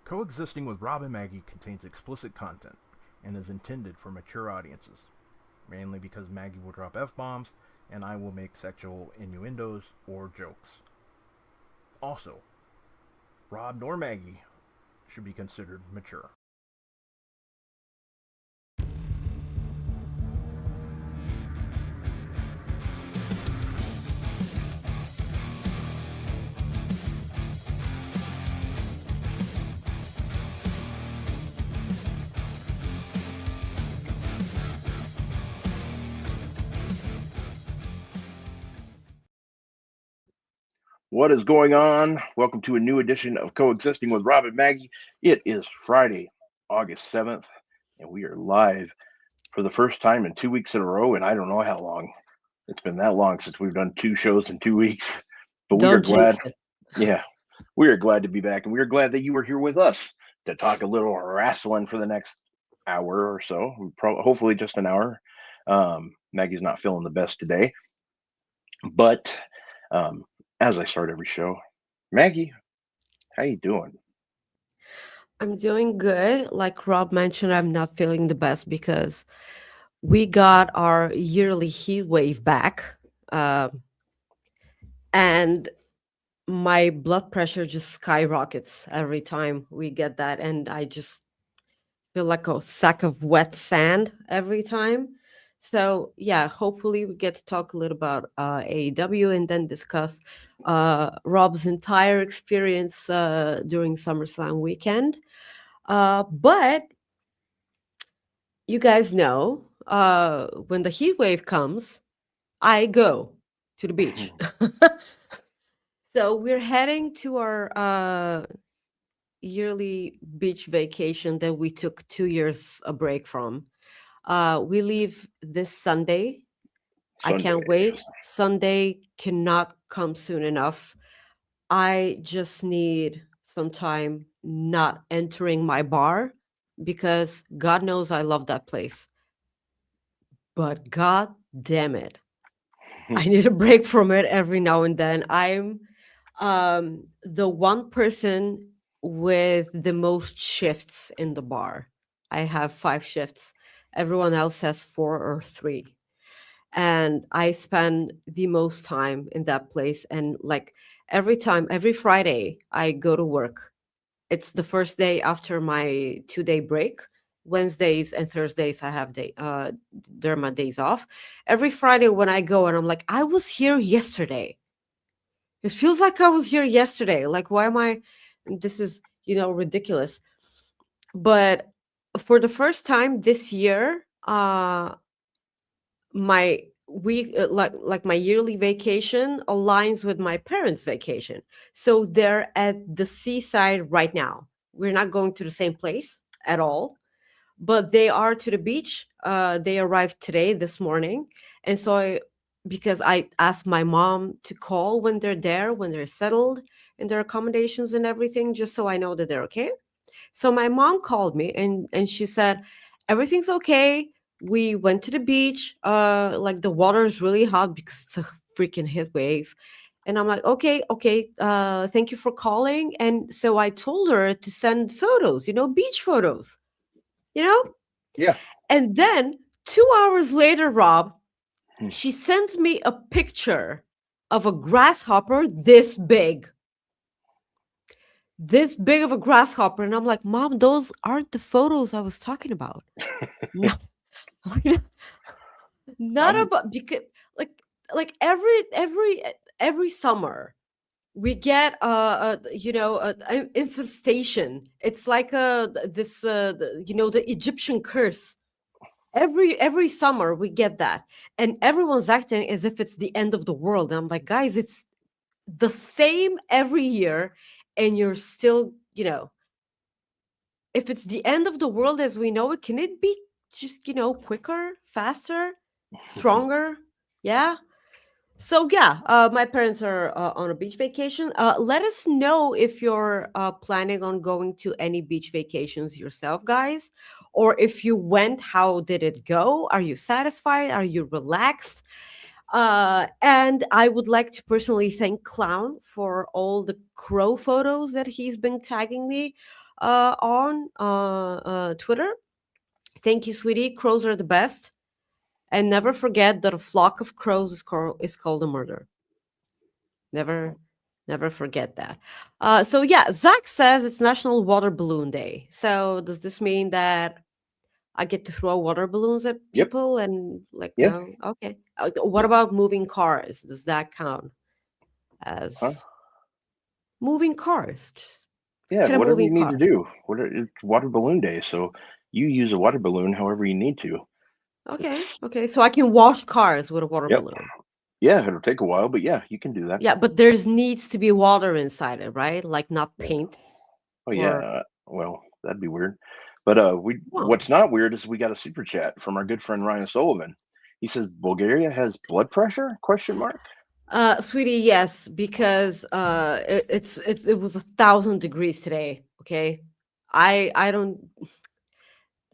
Coexisting with Rob and Maggie contains explicit content and is intended for mature audiences, mainly because Maggie will drop F-bombs and I will make sexual innuendos or jokes. Also, Rob nor Maggie should be considered mature. What is going on? Welcome to a new edition of Coexisting with Rob and Maggie. It is Friday, August 7th, and we are live for the first time in 2 weeks in a row, and I don't know how long. It's been that long since we've done 2 shows in 2 weeks, but we are Don't glad. jinx it. Yeah, we are glad to be back, and we are glad that you were here with us to talk a little wrestling for the next hour or so, hopefully just an hour. Maggie's not feeling the best today, but as I start every show, Maggie, how you doing? I'm doing good. Like Rob mentioned, I'm not feeling the best because we got our yearly heat wave back. Uh, and my blood pressure just skyrockets every time we get that. And I just feel like a sack of wet sand every time. So, yeah, hopefully we get to talk a little about AEW and then discuss Rob's entire experience during SummerSlam weekend. But you guys know when the heat wave comes, I go to the beach. So we're heading to our yearly beach vacation that we took 2 years a break from. We leave this Sunday. I Sunday. can't wait. Sunday cannot come soon enough. I just need some time not entering my bar because God knows I love that place. But God damn it, I need a break from it every now and then. I'm the one person with the most shifts in the bar. I have 5 shifts. Everyone else has 4 or 3. And I spend the most time in that place. And like every Friday, I go to work. It's the first day after my 2-day break. Wednesdays and Thursdays I have they're my days off. Every Friday when I go and I'm like, I was here yesterday. It feels like I was here yesterday. Like, why am I? This is, ridiculous. But for the first time this year, my week, like my yearly vacation aligns with my parents' vacation. So they're at the seaside right now. We're not going to the same place at all, but they are to the beach. They arrived today, this morning, and so because I asked my mom to call when they're there, when they're settled in their accommodations and everything, just so I know that they're okay. So my mom called me and she said everything's okay. We went to the beach. Like the water is really hot because it's a freaking heat wave. And I'm like, okay. Thank you for calling. And so I told her to send photos, beach photos, you know? Yeah. And then 2 hours later, Rob, Hmm. she sends me a picture of a grasshopper this big of a grasshopper. And I'm like, Mom, those aren't the photos I was talking about. No, not I'm about, because like every summer we get an infestation. It's like the Egyptian curse. Every summer we get that, and everyone's acting as if it's the end of the world. And I'm like, guys, it's the same every year, and you're still, if it's the end of the world as we know it, can it be just, quicker, faster, stronger? Yeah. So yeah, my parents are on a beach vacation. Let us know if you're planning on going to any beach vacations yourself, guys, or if you went, how did it go? Are you satisfied? Are you relaxed? And I would like to personally thank Clown for all the crow photos that he's been tagging me. on Twitter. Thank you, sweetie. Crows are the best. And never forget that a flock of crows is called a murder. Never, never forget that. So yeah, Zach says it's National Water Balloon Day. So does this mean that I get to throw water balloons at Yep. people and like Yeah. no? Okay. What about moving cars? Does that count as moving cars? Just Yeah. hit a Whatever moving you need to car. do. It's water balloon day, so you use a water balloon however you need to. Okay. Okay. So I can wash cars with a water Yep. balloon. Yeah, it'll take a while, but yeah, you can do that. Yeah, but there's needs to be water inside it, right? Like not Yeah. paint Oh or yeah. Well, that'd be weird. But well. what's not weird is we got a super chat from our good friend Ryan Sullivan. He says Bulgaria has blood pressure? Question mark. Sweetie, yes, because it was 1,000 degrees today. Okay, I don't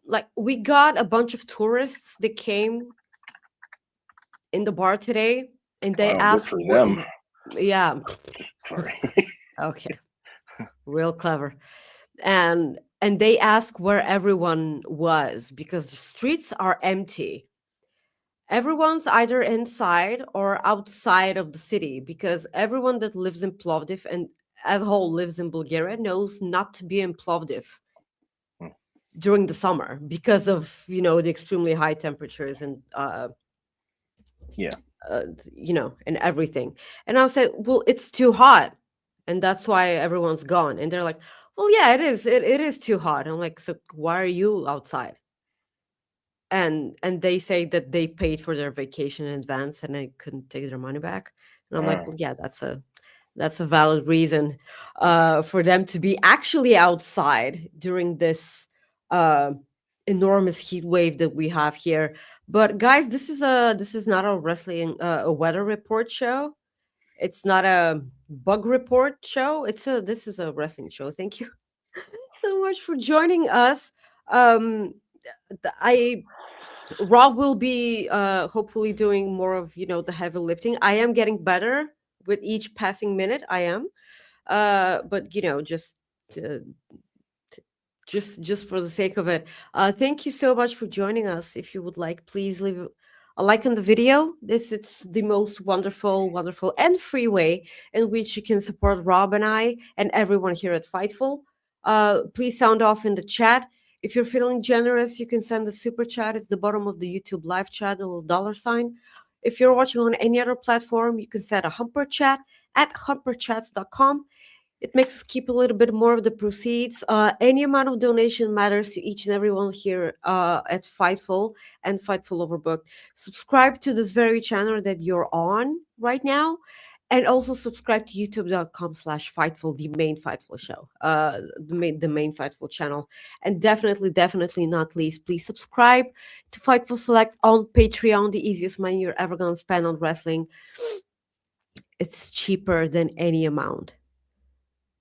like. We got a bunch of tourists that came in the bar today, and they Wow, good asked for where. them. Yeah, Sorry. okay, real clever, and they asked where everyone was because the streets are empty. Everyone's either inside or outside of the city because everyone that lives in Plovdiv and as a whole lives in Bulgaria knows not to be in Plovdiv Hmm. during the summer because of the extremely high temperatures and Yeah. and everything. And I said, well, it's too hot, and that's why everyone's gone. And they're like, well, yeah, it is. It is too hot. I'm like, so why are you outside? And they say that they paid for their vacation in advance and they couldn't take their money back. And I'm like, Uh, well, yeah, that's a valid reason for them to be actually outside during this uh, enormous heat wave that we have here. But guys, this is not a wrestling a weather report show. It's not a bug report show. This is a wrestling show. Thank you so much for joining us. um I Rob will be hopefully doing more of the heavy lifting. I am getting better with each passing minute. I am, but uh, just for the sake of it. Thank you so much for joining us. If you would like, please leave a like on the video. It's the most wonderful, wonderful, and free way in which you can support Rob and I and everyone here at Fightful. Please sound off in the chat. If you're feeling generous, you can send a super chat. It's the bottom of the YouTube live chat, a little dollar sign. If you're watching on any other platform, you can send a HumperChat at humperchats.com. It makes us keep a little bit more of the proceeds. Any amount of donation matters to each and everyone here at Fightful and Fightful Overbooked. Subscribe to this very channel that you're on right now. And also subscribe to youtube.com/Fightful, the main Fightful show, the main Fightful channel. And definitely not least, please subscribe to Fightful Select on Patreon, the easiest money you're ever going to spend on wrestling. It's cheaper than any amount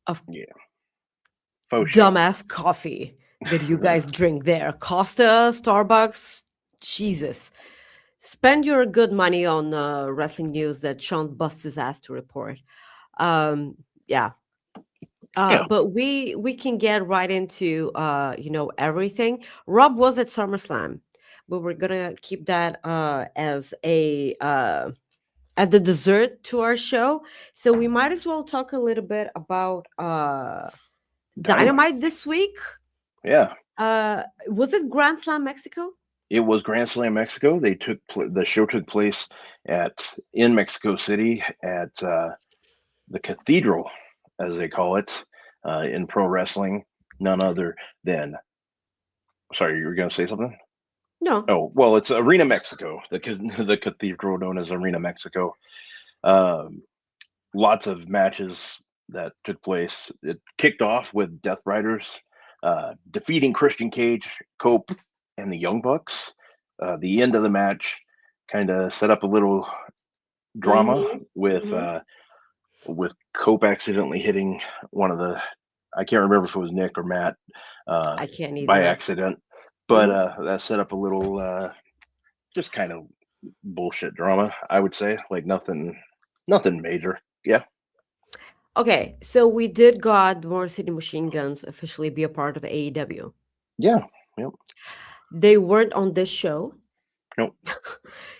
of dumbass coffee that you guys drink there. Costa, Starbucks, Jesus. Spend your good money on wrestling news that Sean busts his ass to report. Yeah. But we can get right into everything. Rob was at SummerSlam, but we're gonna keep that as a at the dessert to our show. So we might as well talk a little bit about Dynamite this week. Yeah. Was it Grand Slam Mexico? It was Grand Slam Mexico. The show took place in Mexico City at the Cathedral, as they call it, in pro wrestling. None other than. Sorry, you were going to say something? No. Oh, well, it's Arena Mexico, the cathedral known as Arena Mexico. Lots of matches that took place. It kicked off with Death Riders defeating Christian Cage, Cope, and the Young Bucks. The end of the match kind of set up a little drama with Cope accidentally hitting one of the, I can't remember if it was Nick or Matt, I can't either. by accident, but that set up a little just kind of bullshit drama, I would say. Like nothing major. Yeah. Okay, so we did got Motor City Machine Guns officially be a part of AEW. Yeah. Yep. They weren't on this show. Nope.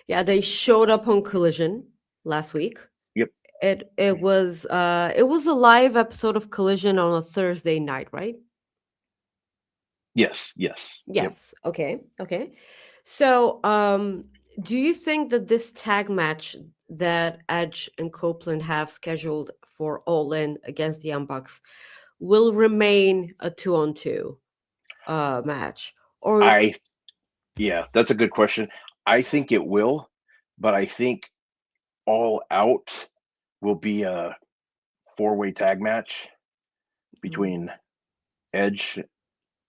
Yeah, they showed up on Collision last week. Yep. It was a live episode of Collision on a Thursday night, right? Yes. Yes. Yep. Yes. Okay. Okay. So, do you think that this tag match that Edge and Copeland have scheduled for All In against the Young Bucks will remain a 2-on-2 match? Or Yeah, that's a good question. I think it will, but I think All Out will be a 4-way tag match between Edge,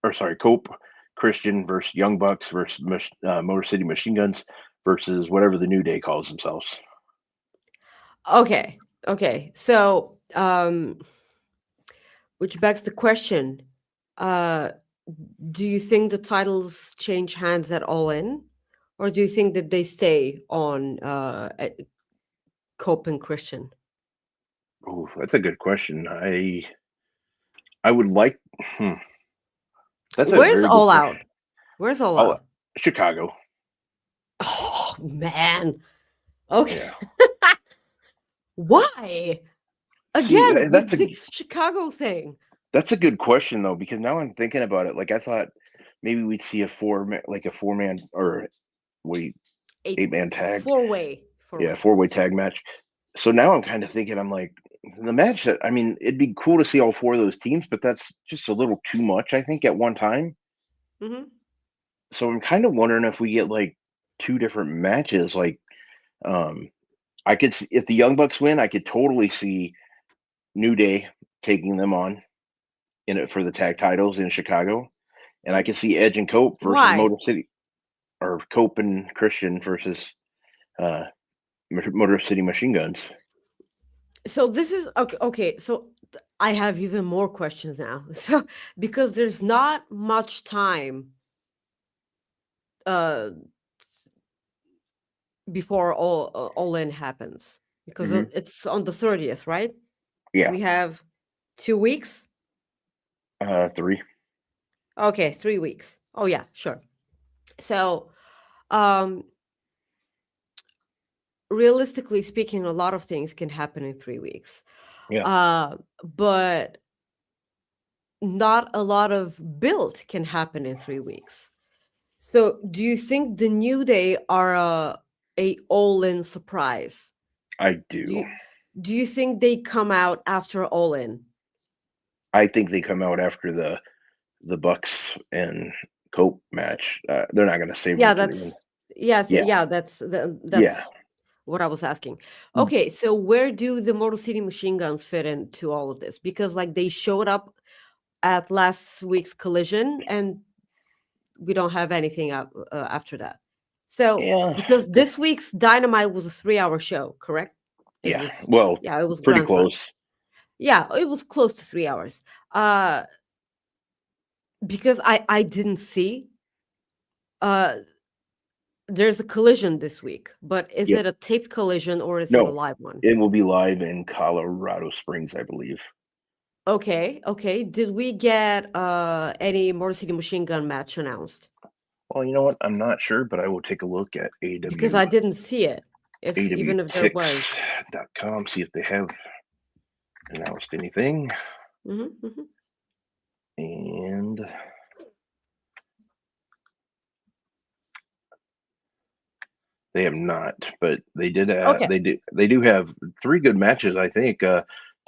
or sorry, Cope, Christian versus Young Bucks versus Motor City Machine Guns versus whatever the New Day calls themselves. Okay. Okay. So, which begs the question, uh, do you think the titles change hands at All In? Or do you think that they stay on Cope and Christian? Oh, that's a good question. I would like. That's a Where's very good All question. Out? Where's All Oh, Out? Chicago. Oh man. Okay. Yeah. Why? See, Again, with that's a this Chicago thing. that's a good question though, because now I'm thinking about it. Like I thought maybe we'd see a 4-man or wait, 8-man tag. Four-way. Yeah, 4-way tag match. So now I'm kind of thinking, I'm like, the match that, I mean, it'd be cool to see all 4 of those teams, but that's just a little too much, I think, at one time. Mm-hmm. So I'm kind of wondering if we get like 2 different matches. Like, I could see if the Young Bucks win, I could totally see New Day taking them on in it for the tag titles in Chicago, and I could see Edge and Cope versus Why? Motor City, or Cope and Christian versus uh, Motor City Machine Guns. So this is okay. Okay, so I have even more questions now. So because there's not much time uh before all in happens, because Hmm. it's on the 30th, right? Yeah, We have 2 weeks. 3. Okay, 3 weeks. Oh yeah, sure. So um realistically speaking, a lot of things can happen in 3 weeks. Yeah, But not a lot of build can happen in 3 weeks. So, do you think the New Day are a all-in surprise? I Do do. you do you think they come out after all in? I think they come out after the Bucks and Cope match. They're not going to save them Yeah, for the end. that's yes, Yeah, yeah, yeah. that's what I was asking. Okay, so where do the Motor City Machine Guns fit into all of this? Because like they showed up at last week's Collision, and we don't have anything after that. So, Yeah, because this week's Dynamite was a 3-hour show, correct? It yeah. was, Well, yeah, it was pretty Grand Slam. close. Yeah, it was close to 3 hours. Uh, because I didn't see. Uh, there's a Collision this week, but is Yep. it a taped Collision or is it a No, live one? it will be live in Colorado Springs, I believe. Okay, okay. Did we get any Motor City Machine Gun match announced? Well, you know what? I'm not sure, but I will take a look at Because I didn't see it. Even if there was. awtix.com, see if they have announced anything. Mm-hmm. And they have not, but they did. Okay. They do have 3 good matches. I think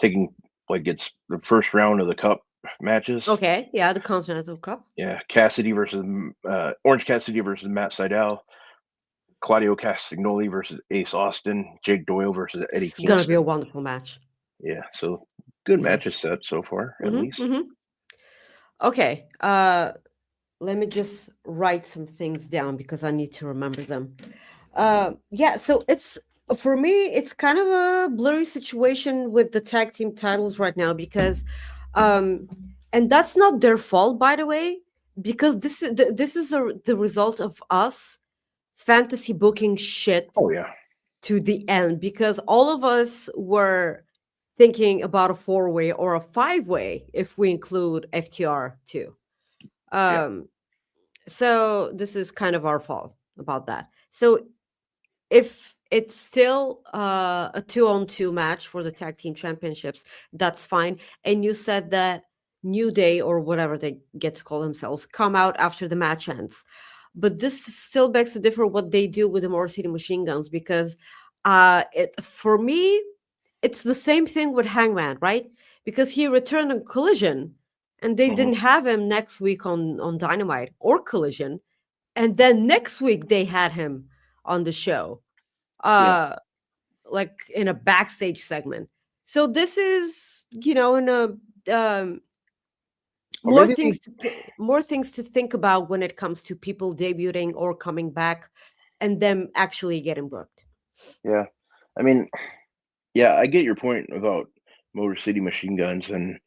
taking like it's the first round of the Cup matches. Okay, yeah, the Continental Cup. Yeah, Cassidy versus Orange Cassidy versus Matt Sydal, Claudio Castagnoli versus Ace Austin, Jake Doyle versus Eddie It's gonna be a Kingston. wonderful match. Yeah, so good Yeah. matches set so far, at Mm-hmm, least. mm-hmm. Okay, let me just write some things down because I need to remember them. Yeah, so it's for me, it's kind of a blurry situation with the tag team titles right now because, and that's not their fault, by the way, because this is the result of us fantasy booking shit Oh yeah, to the end because all of us were thinking about a four-way or a five-way if we include FTR too. Yeah. Um, so this is kind of our fault about that. So if it's still a 2-on-2 match for the tag team championships, that's fine. And you said that New Day or whatever they get to call themselves come out after the match ends. But this still begs to differ what they do with the Motor City Machine Guns, because for me, it's the same thing with Hangman, right? Because he returned on Collision and they Hmm. didn't have him next week on Dynamite or Collision. And then next week they had him on the show, Yeah. uh, like in a backstage segment. So this is, in a Or maybe they, more things to think about when it comes to people debuting or coming back, and them actually getting booked. yeah. I mean, yeah, I get your point about Motor City Machine Guns and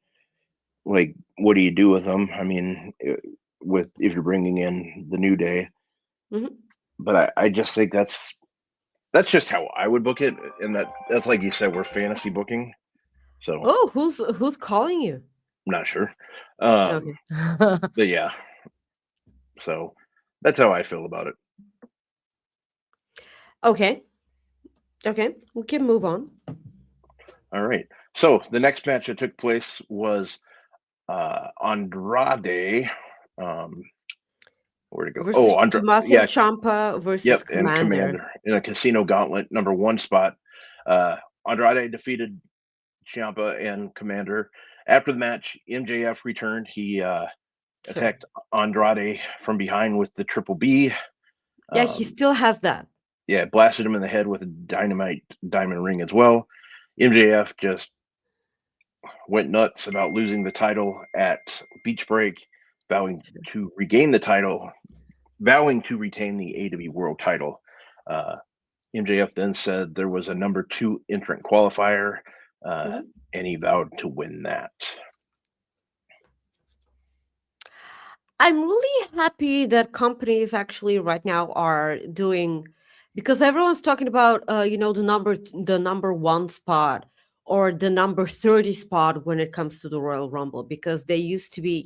like, what do you do with them? I mean, with if you're bringing in the New Day, Mhm. but I just think that's just how I would book it, and that's like you said, we're fantasy booking, so I'm Oh, who's calling you? not sure. Um, Okay. but yeah, so that's how I feel about it. Okay. Okay. We can move on. All right. So the next match that took place was Andrade. Um, where to go? Versus Oh, Tommaso yeah, Ciampa versus yep, and Commander. Commander in a Casino Gauntlet #1 spot. Uh, Andrade defeated Ciampa and Commander. After the match, MJF returned. He Sure. attacked Andrade from behind with the Triple B. Yeah, he Um, still has that. yeah, blasted him in the head with a dynamite diamond ring as well. MJF just went nuts about losing the title at Beach Break, vowing to regain the title, vowing to retain the AEW World title. Uh, MJF then said there was a #2 entrant qualifier, uh, Mhm. and he vowed to win that. I'm really happy that companies actually right now are doing, because everyone's talking about the number one spot or the number 30 spot when it comes to the Royal Rumble, because they used to be,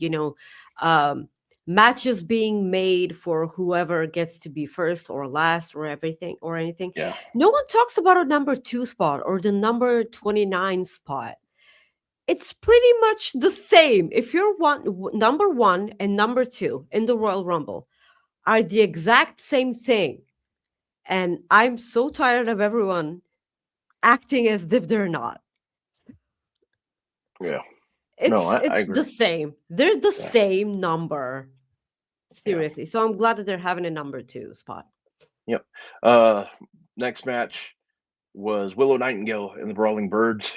um matches being made for whoever gets to be first or last or everything or anything. Yeah, No one talks about a number 2 spot or the number 29 spot. It's pretty much the same. If you're number one and number two in the Royal Rumble are the exact same thing. And I'm so tired of everyone acting as if they're not. yeah. No, It's I it's agree. the same. They're the Yeah, same number. yeah, Seriously. So I'm glad that they're having a number 2 spot. yep. Uh, Next match was Willow Nightingale and the Brawling Birds,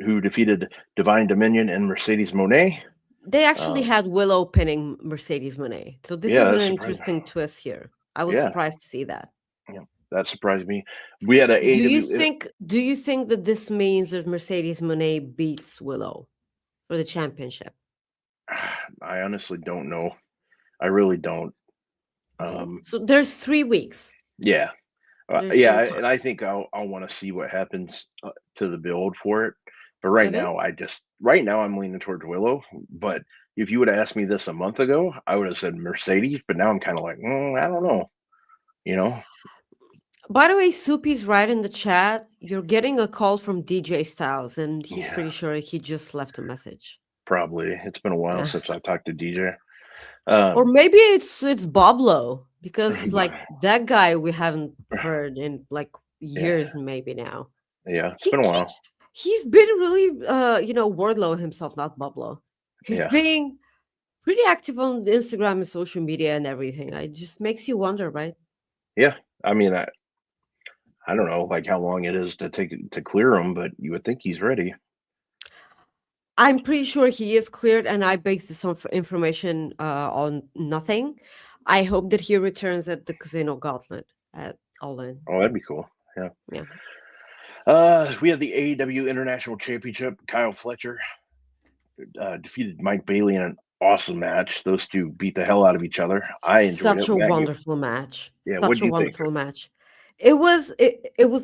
who defeated Divine Dominion and Mercedes Monet. They actually Um, had Willow pinning Mercedes Monet. So this yeah, is an that surprised me. interesting twist here. I was Yeah, surprised to see that. yeah, that surprised me. We had a AEW. Do you think that this means that Mercedes Monet beats Willow for the championship? I honestly don't know. I really don't. Okay. Um, So there's 3 weeks. yeah, There's yeah, still time. and I think I'll want to see what happens to the build for it. But right Okay. now, right now I'm leaning towards Willow. But if you would have asked me this a month ago, I would have said Mercedes. But now I'm kind of like, I don't know. You know? By the way, Soupy's right in the chat. You're getting a call from DJ Styles, and he's Yeah, pretty sure he just left a message. probably. It's been a while Yeah. since I've talked to DJ. Or Um, maybe it's Boblo, because but like that guy we haven't heard in like yeah, years maybe now. yeah, it's He been a while. keeps he's been really Wardlow himself, not Boblo. He's Yeah, being pretty active on Instagram and social media and everything. It just makes you wonder, right? yeah. I mean, I don't know like how long it is to to clear him, but you would think he's ready. I'm pretty sure he is cleared, and I base this on information on nothing. I hope that he returns at the Casino Gauntlet at All In. Oh, that'd be cool. Yeah. Yeah. We had the AEW International Championship. Kyle Fletcher defeated Mike Bailey in an awesome match. Those two beat the hell out of each other. I enjoyed Such it. a Maggie, wonderful match. yeah, what Such do a you think? wonderful match. it was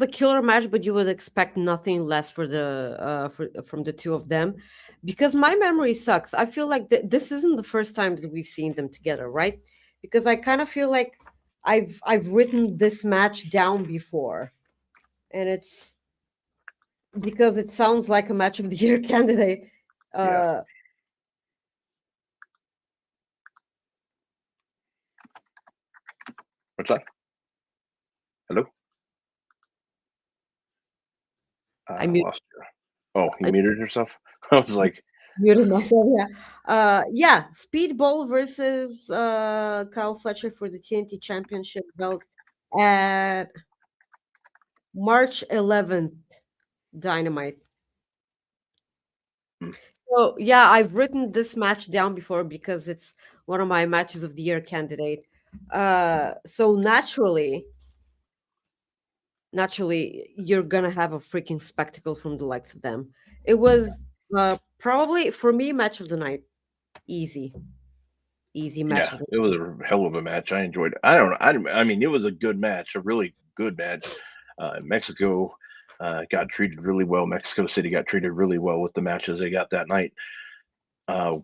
a killer match, but you would expect nothing less for from the two of them, because my memory sucks. I feel like this isn't the first time that we've seen them together, right? Because I kind of feel like I've written this match down before, and it's because it sounds like a match of the year candidate. Yeah. Uh, What's that? Hello? I Lost you. Oh, you muted yourself? I was like, muted myself. Yeah. Yeah. Speedball versus Kyle Fletcher for the TNT Championship belt at March 11th, Dynamite. hmm, So yeah, I've written this match down before because it's one of my matches of the year candidate. So naturally, you're gonna have a freaking spectacle from the likes of them. It was probably for me match of the night. Easy, easy match yeah, of the it was a hell of a match. I enjoyed it. I don't know. I mean, it was a good match, a really good match. Mexico got treated really well. Mexico City got treated really well with the matches they got that night.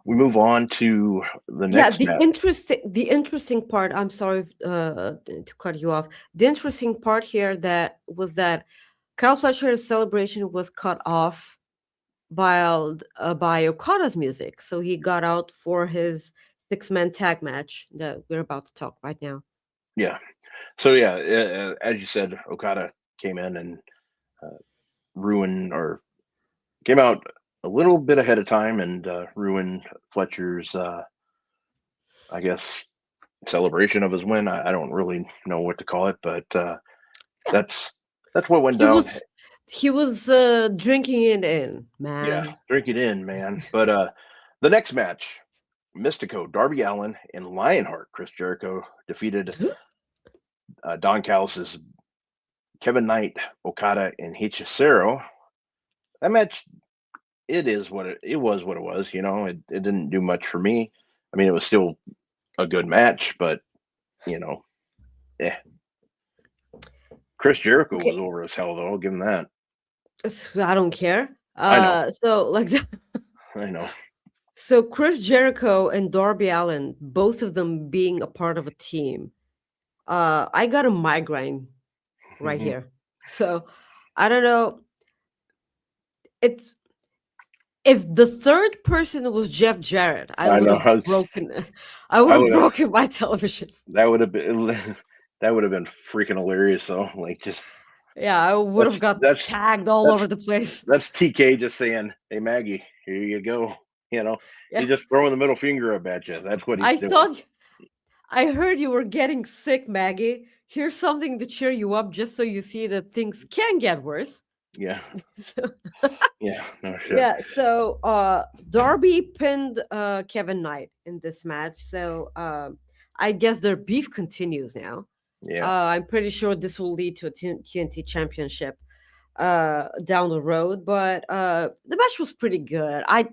We move on to the Yeah, next match. the interesting part, I'm sorry to cut you off. The interesting part here that was that Kyle Fletcher's celebration was cut off by Okada's music. So he got out for his six-man tag match that we're about to talk right now. Yeah. So yeah, as you said, Okada came in and ruined or came out a little bit ahead of time and ruined Fletcher's, I guess, celebration of his win. I don't really know what to call it, but Yeah. that's what went He down. was he was drinking it in, Yeah, man. drink it in, man. But the next match, Mystico, Darby Allin, and Lionheart, Chris Jericho defeated Don Callis' Kevin Knight, Okada, and Hechicero. That match, it was what it was. You know, it didn't do much for me. I mean, it was still a good match, but you know, eh. Chris Jericho Okay, was over as hell, though. I'll give him that. I don't care. I know, So like I know. so Chris Jericho and Darby Allin, both of them being a part of a team. I got a migraine right Mhm. here. So I don't know. It's if the third person was Jeff Jarrett, I I would know. have broken I would I have would have. broken my television. That would have been. That would have been freaking hilarious, though. Like, just Yeah, I would have that's got that's tagged all over that's the place. that's TK just saying, "Hey Maggie, here you go." You know, Yeah. he's just throwing the middle finger up at you. That's what he's I doing. thought I heard you were getting sick, Maggie. Here's something to cheer you up just so you see that things can get worse. Yeah, So, yeah, no shit. yeah, so Darby pinned Kevin Knight in this match. So I guess their beef continues now. Yeah, I'm pretty sure this will lead to a TNT championship down the road, but the match was pretty good. I'm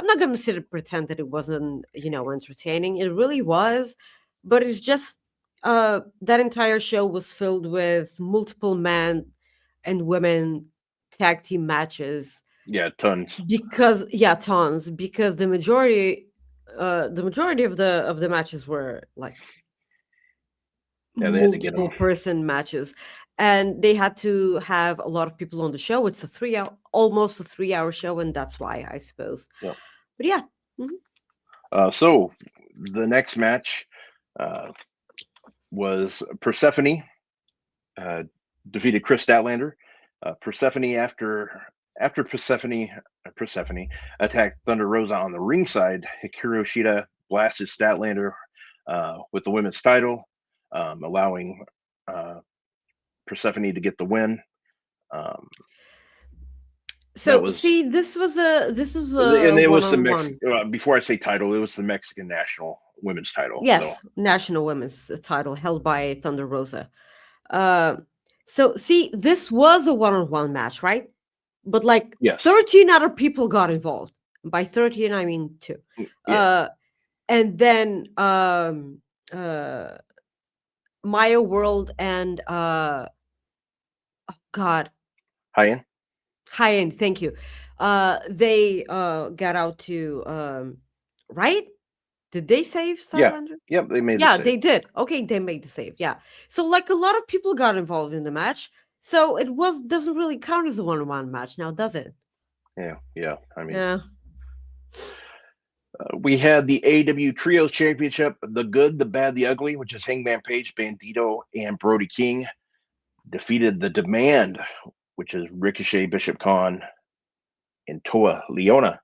not gonna sit and pretend that it wasn't, entertaining. It really was, but it's just that entire show was filled with multiple men and women tag team matches yeah, tons. because yeah, tons, because the majority of the matches were like Yeah, they had to get him. multiple person matches, and they had to have a lot of people on the show. It's almost a 3 hour show, and that's why, I suppose. Yeah. But yeah. Mhm. So the next match uh, was Persephone defeated Chris Statlander. Persephone after Persephone attacked Thunder Rosa on the ringside. Hikaru Shida blasted Statlander with the women's title, allowing Persephone to get the win. That So was, see, this was a and it was the one-on-one. before I say title, it was the Mexican national women's title. So Yes, national women's title held by Thunder Rosa. Uh, so see, this was a one-on-one match, right? But like yes, 13 other people got involved. By 13, I mean two. yeah, And then Maya World and God, High end. high end. Thank you. They got out to right. Did they save Yeah. Stylander? Yep. They made the Yeah, save. they did. Okay, they made the save. Yeah. So like a lot of people got involved in the match. So it was doesn't really count as a one-on-one match now, does it? Yeah. Yeah. I mean, Yeah. we had the AEW Trios Championship, the good, the bad, the ugly, which is Hangman Page, Bandito, and Brody King, defeated the Demand, which is Ricochet, Bishop Khan, and Toa Leona,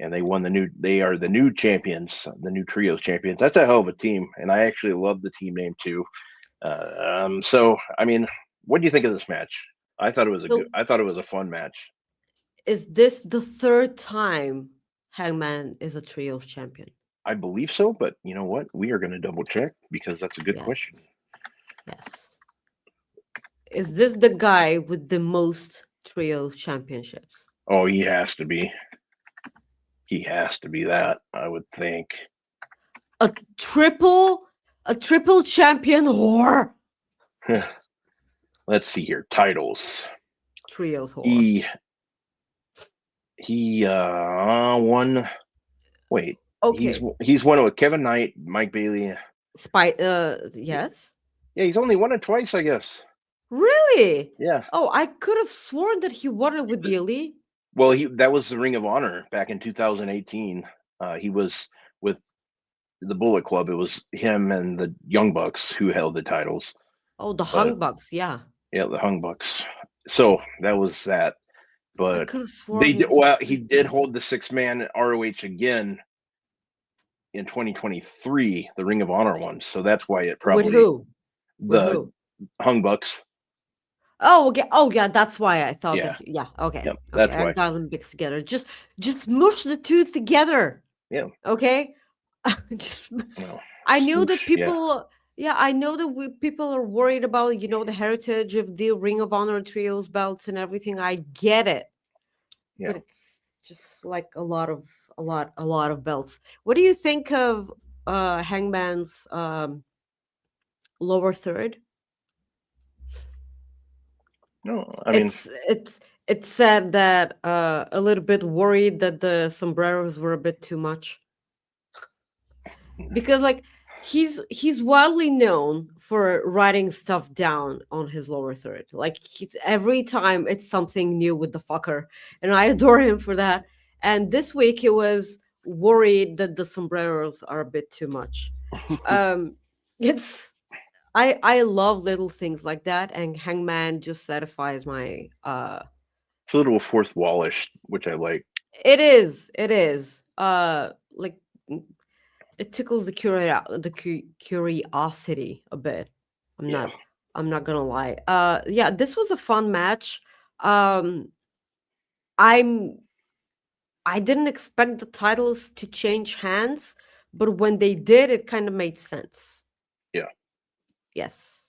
and they won the new. They are the new champions, the new Trios champions. That's a hell of a team, and I actually love the team name too. So I mean, what do you think of this match? I thought it was a good. So I thought it was a fun match. is this the third time Hangman is a trios champion? I believe so, but you know what? We are going to double check because that's a good Yes. question. Yes. Is this the guy with the most trios championships? Oh, he has to be. He has to be that. I would think. A triple champion whore. Let's see here. Titles. Trios whore. He won. Wait. Okay. He's won it with Kevin Knight, Mike Bailey. Yes. Yeah, he's only won it twice, I guess. Really? Yeah. Oh, I could have sworn that he won it with the Elite. Well, that was the Ring of Honor back in 2018. He was with the Bullet Club. It was him and the Young Bucks who held the titles. Oh, the Hung Bucks, yeah. Yeah, the Hung Bucks. So that was that. I But could have sworn he did hold the 6-man ROH again in 2023, the Ring of Honor one. So that's why it probably with who? With the who? Hung Bucks. Oh, okay. Oh, yeah. That's why I thought Yeah. that. Yeah. Okay. Yep, Okay. that's I why. got them mixed together. Just mush the two together. Yeah. Okay. Just. Well, I knew that smoosh, people. Yeah, I know that people are worried about the heritage of the Ring of Honor trios belts and everything. I get it, yeah. but it's just like a lot of belts. What do you think of Hangman's lower third? No, I mean, It's said that a little bit worried that the sombreros were a bit too much because like he's widely known for writing stuff down on his lower third. Like he's every time it's something new with the fucker, and I adore him for that. And this week he was worried that the sombreros are a bit too much. It's I love little things like that, and Hangman just satisfies my it's a little fourth wallish, which I like. It is like it tickles the curiosity a bit. I'm Yeah. not I'm not gonna lie. Yeah, this was a fun match. Um, I'm I didn't expect the titles to change hands, but when they did, it kind of made sense. Yeah. Yes.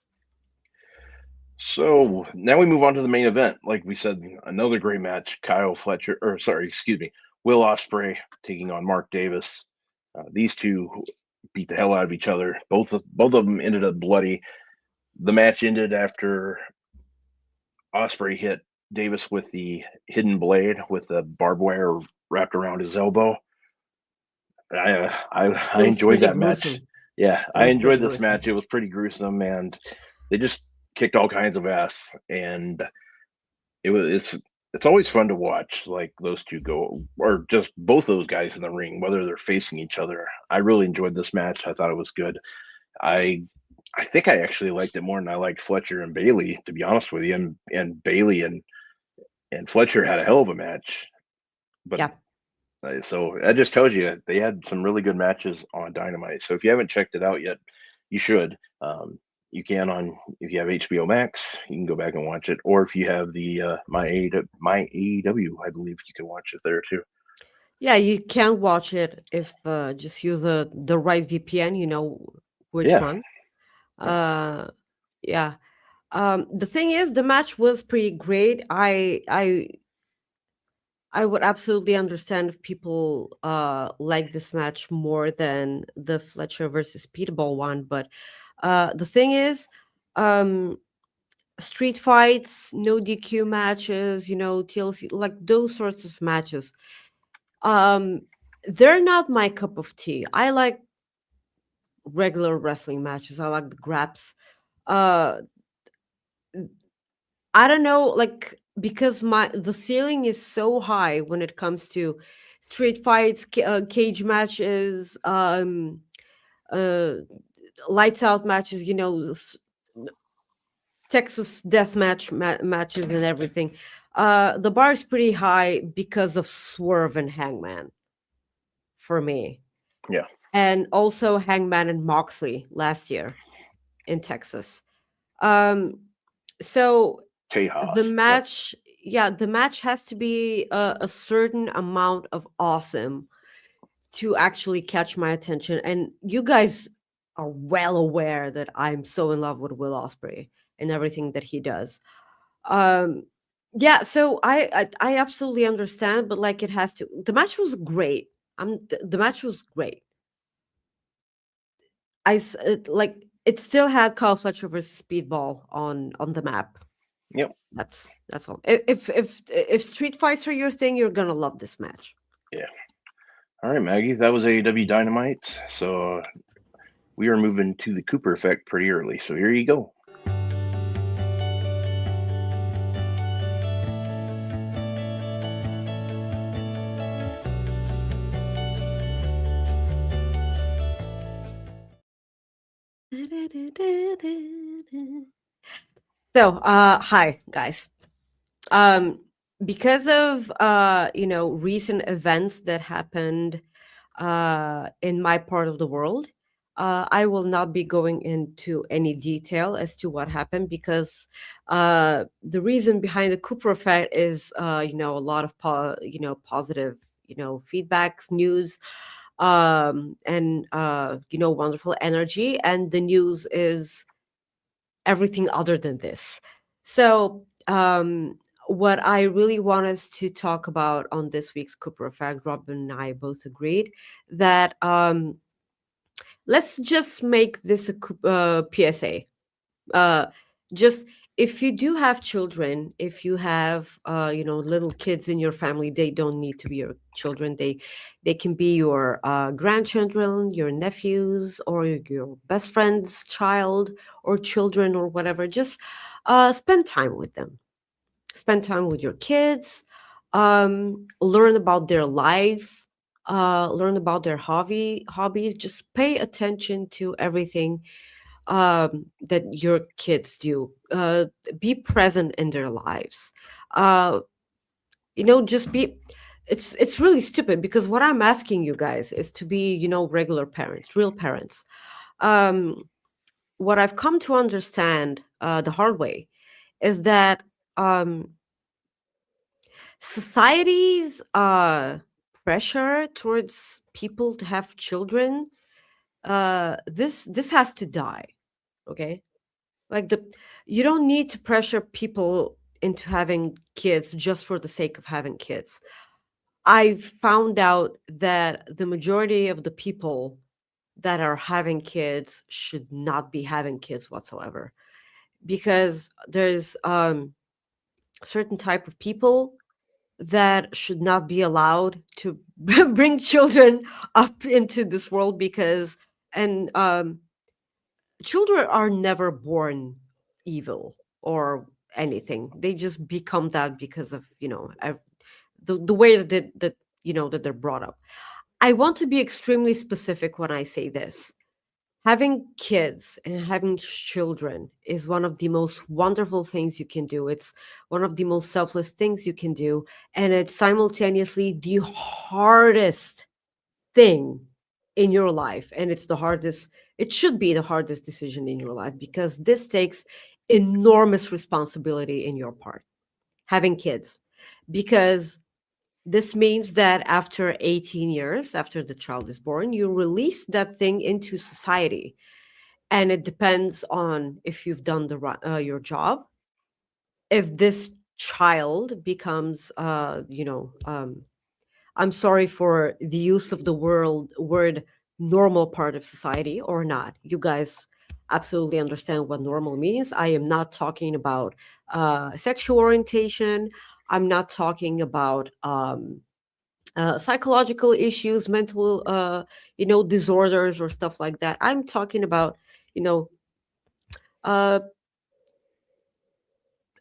So now we move on to the main event. Like we said, another great match. Will Ospreay taking on Mark Davis. These two beat the hell out of each other. Both of them ended up bloody. The match ended after Ospreay hit Davis with the hidden blade with the barbed wire wrapped around his elbow. I It was enjoyed pretty that match. gruesome. Yeah, It I was pretty enjoyed this gruesome. match. It was pretty gruesome, and they just kicked all kinds of ass. And it's always fun to watch like those two go, or just both those guys in the ring, whether they're facing each other. I really enjoyed this match. I thought it was good. I I think I actually liked it more than I liked Fletcher and Bailey, to be honest with you. And Bailey and Fletcher had a hell of a match, but Yeah. so that just tells you they had some really good matches on Dynamite. So if you haven't checked it out yet, you should. You can on if you have HBO Max, you can go back and watch it, or if you have the my AEW, I believe you can watch it there too. Yeah, you can watch it if just use the right VPN, you know which Yeah, one. Uh yeah. The thing is the match was pretty great. I would absolutely understand if people like this match more than the Fletcher versus Peterball one, but the thing is um street fights, no DQ matches, TLC, like those sorts of matches. Um, they're not my cup of tea. I like regular wrestling matches. I like the graps. Uh, I don't know, like because the ceiling is so high when it comes to street fights, cage matches, uh, lights out matches. Texas death matches and everything. The bar is pretty high because of Swerve and Hangman for me, Yeah. and also Hangman and Moxley last year in Texas. Um, so the Tejas. Yep. match, yeah, the match has to be a certain amount of awesome to actually catch my attention. And you guys are well aware that I'm so in love with Will Ospreay and everything that he does. Um, yeah, so I absolutely understand, but like it has to. The match was great. The match was great. Like it still had Kyle Fletcher versus Speedball on the map. Yep. That's all. If street fights are your thing, you're gonna love this match. Yeah. All right, Maggie. That was AEW Dynamite. So we are moving to the Cooper effect pretty early. So here you go. So, hi guys. Um, because of recent events that happened in my part of the world, I will not be going into any detail as to what happened because the reason behind the Cooper effect is a lot of positive feedbacks, news, and wonderful energy, and the news is everything other than this. So, what I really want us to talk about on this week's Cooper Effect, Robin and I both agreed that let's just make this a PSA. Uh, just if you do have children, if you have little kids in your family, they don't need to be your children. They can be your grandchildren, your nephews, or your best friend's child or children or whatever. Just spend time with them. Spend time with your kids. Learn about their life. Learn about their hobbies. Just pay attention to everything that your kids do. Be present in their lives. Uh, just be. It's really stupid because what I'm asking you guys is to be, regular parents, real parents. Um, what I've come to understand the hard way is that um, society's pressure towards people to have children, this has to die. Okay, like you don't need to pressure people into having kids just for the sake of having kids. I've found out that the majority of the people that are having kids should not be having kids whatsoever because there's certain type of people that should not be allowed to bring children up into this world because and children are never born evil or anything. They just become that because of the way that they're brought up. I want to be extremely specific when I say this. Having kids and having children is one of the most wonderful things you can do. It's one of the most selfless things you can do, and it's simultaneously the hardest thing in your life, and it should be the hardest decision in your life because this takes enormous responsibility in your part, having kids, because this means that after 18 years after the child is born, you release that thing into society, and it depends on if you've done your job. If this child becomes I'm sorry for the use of the word normal part of society or not. You guys absolutely understand what normal means. I am not talking about sexual orientation. I'm not talking about psychological issues, mental, disorders or stuff like that. I'm talking about, you know, uh,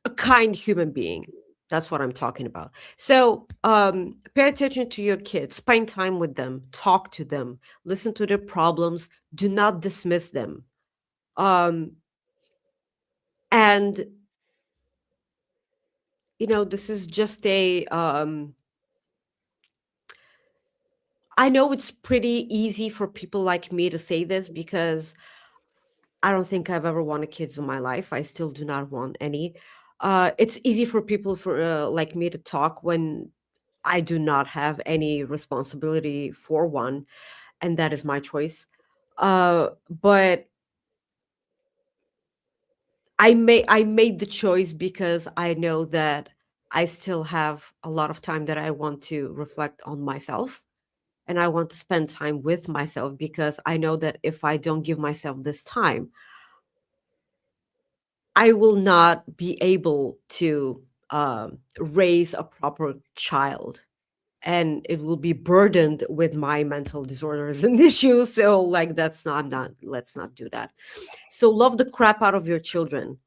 a kind human being. That's what I'm talking about. So pay attention to your kids, spend time with them, talk to them, listen to their problems, do not dismiss them. Um, and, this is just I know it's pretty easy for people like me to say this because I don't think I've ever wanted kids in my life. I still do not want any. It's easy for people like me to talk when I do not have any responsibility for one, and that is my choice. But I made the choice because I know that I still have a lot of time that I want to reflect on myself, and I want to spend time with myself because I know that if I don't give myself this time, I will not be able to raise a proper child, and it will be burdened with my mental disorders and issues. So, like, that's not, I'm not, let's not do that. So, love the crap out of your children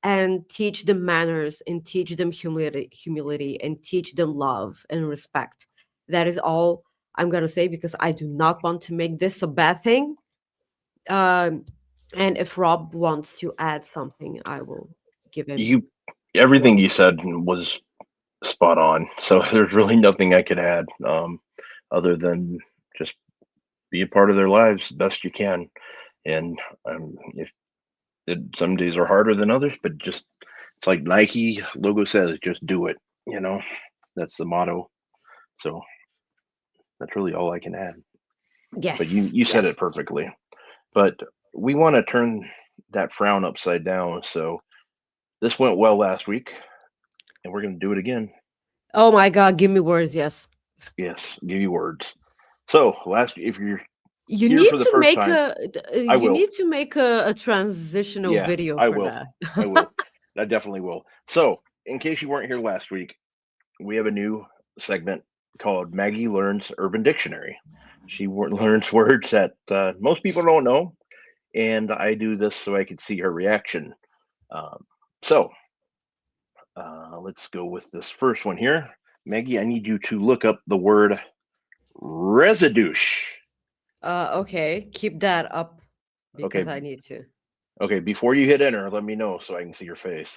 and teach them manners and teach them humility and teach them love and respect. That is all I'm going to say because I do not want to make this a bad thing. Um, and if Rob wants to add something, I will give him. Everything you said was spot on. So there's really nothing I could add, other than just be a part of their lives best you can. And if some days are harder than others, but just it's like Nike logo says, just do it. That's the motto. So that's really all I can add. But Yes, you said yes. it perfectly. But we want to turn that frown upside down. So this went well last week, and we're going to do it again. Oh my God, give me words. Yes. Yes, give you words. So if you're You here need for the to first make time, a I you will. need to make a transitional Yeah, video I for will. that. I will. I definitely will. So, in case you weren't here last week, we have a new segment called Maggie Learns Urban Dictionary. She learns words that most people don't know, and I do this so I can see her reaction. Um, so, let's go with this first one here. Maggie, I need you to look up the word residue. Okay, keep that up Okay, because I need to. okay. Before you hit enter, let me know so I can see your face.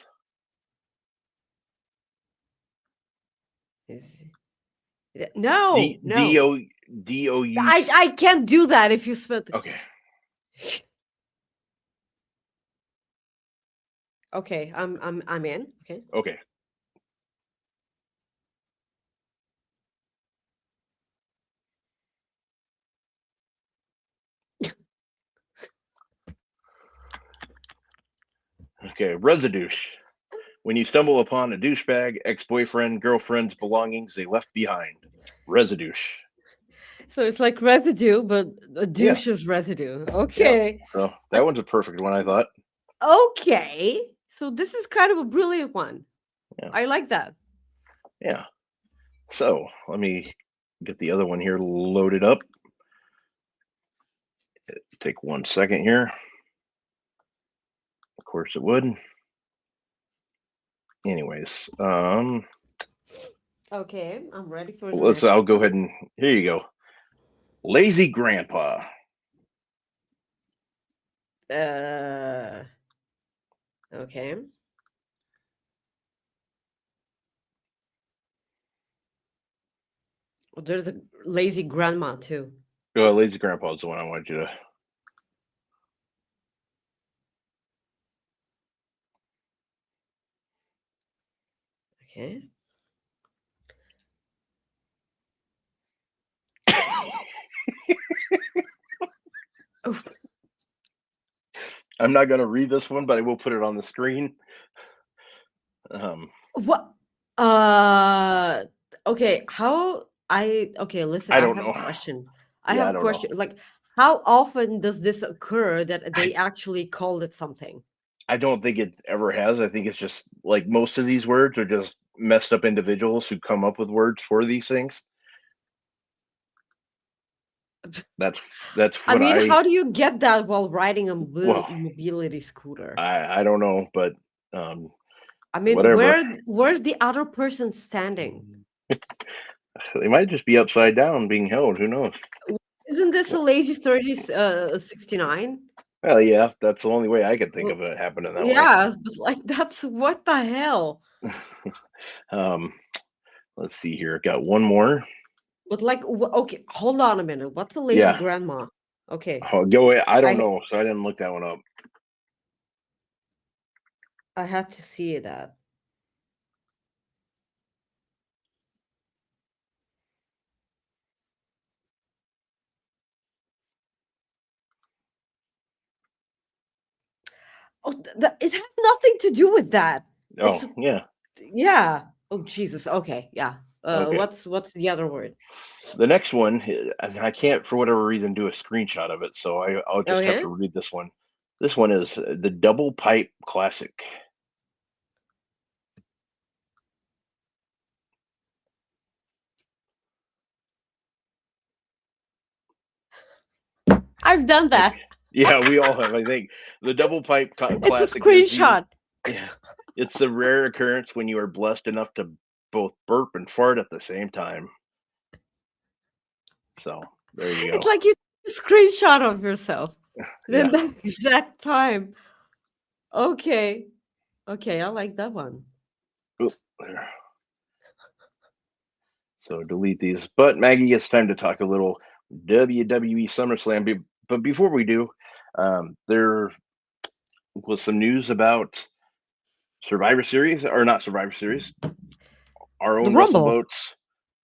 No, D D no. O D O U. I can't do that if you spelled. Okay. Okay, I'm in. Okay. Okay. Okay. Residue. When you stumble upon a douchebag, ex-boyfriend, girlfriend's belongings they left behind. Residue. So it's like residue, but a Yeah. douche is residue. Yeah. Okay. So that Like, one's a perfect one, I thought. okay. So this is kind of a brilliant one. Yeah. I like that. Yeah. So let me get the other one here loaded up. Take 1 second here. Of course it would. Anyways, Okay, I'm ready for the next I'll go one. ahead and here you go. Lazy grandpa. Okay. Well, there's a lazy grandma too. Lazy grandpa is the one I wanted you to. Okay. Oh, I'm not going to read this one, but I will put it on the screen. what? Okay. Okay. Listen, I I don't have a know. question. I Yeah, have I a don't know. question. Like, How often does this occur that I they actually called it something? I don't think it ever has. I think it's just like most of these words are just messed up individuals who come up with words for these things. That's that's I what mean, I how do you get that while riding a well, mobility scooter? I don't know, but um I mean, whatever. where's the other person standing? They might just be upside down being held, who knows? Isn't this a lazy 30 69? Well, yeah, that's the only way I could think Well, of it happening that way. yeah, but like that's what the hell? um let's see here. Got one more. But like, okay, hold on a minute. What's a lazy Yeah. grandma? Okay, Oh, go away. I don't I know, so I didn't look that one up. I had to see that. Oh, it has nothing to do with that. Oh, It's yeah. yeah. Oh Jesus. Okay, yeah. Okay. What's the other word? The next one, I can't for whatever reason do a screenshot of it, so I'll just have Okay. to read this one. This one is the Double Pipe Classic. I've done that. Okay. Yeah, we all have. I think the Double Pipe It's a Classic is the screenshot. yeah, it's the rare occurrence when you are blessed enough to both burp and fart at the same time. So there you It's go. like you took a screenshot of yourself. Yeah. Then that exact time. Okay. Okay, I like that one. Oop, there. So delete these. But Maggie, it's time to talk a little WWE SummerSlam. But before we do, there was some news about Survivor Series, or not Survivor Series, our The own Rumble. WrestleVotes.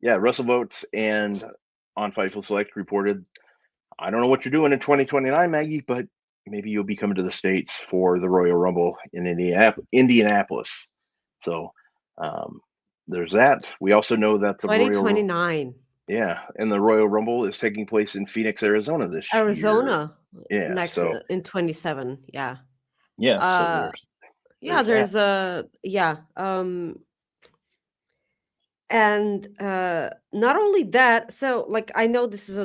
Yeah, WrestleVotes and on Fightful Select reported, I don't know what you're doing in 2029, Maggie, but maybe you'll be coming to the States for the Royal Rumble in Indianapolis. So um, there's that. We also know that the Royal 2029. Yeah, and the Royal Rumble is taking place in Phoenix, Arizona this year. Arizona Yeah, next so in 27. Yeah. yeah, so Uh yeah, there's that. there's a yeah. And not only that, so like I know this is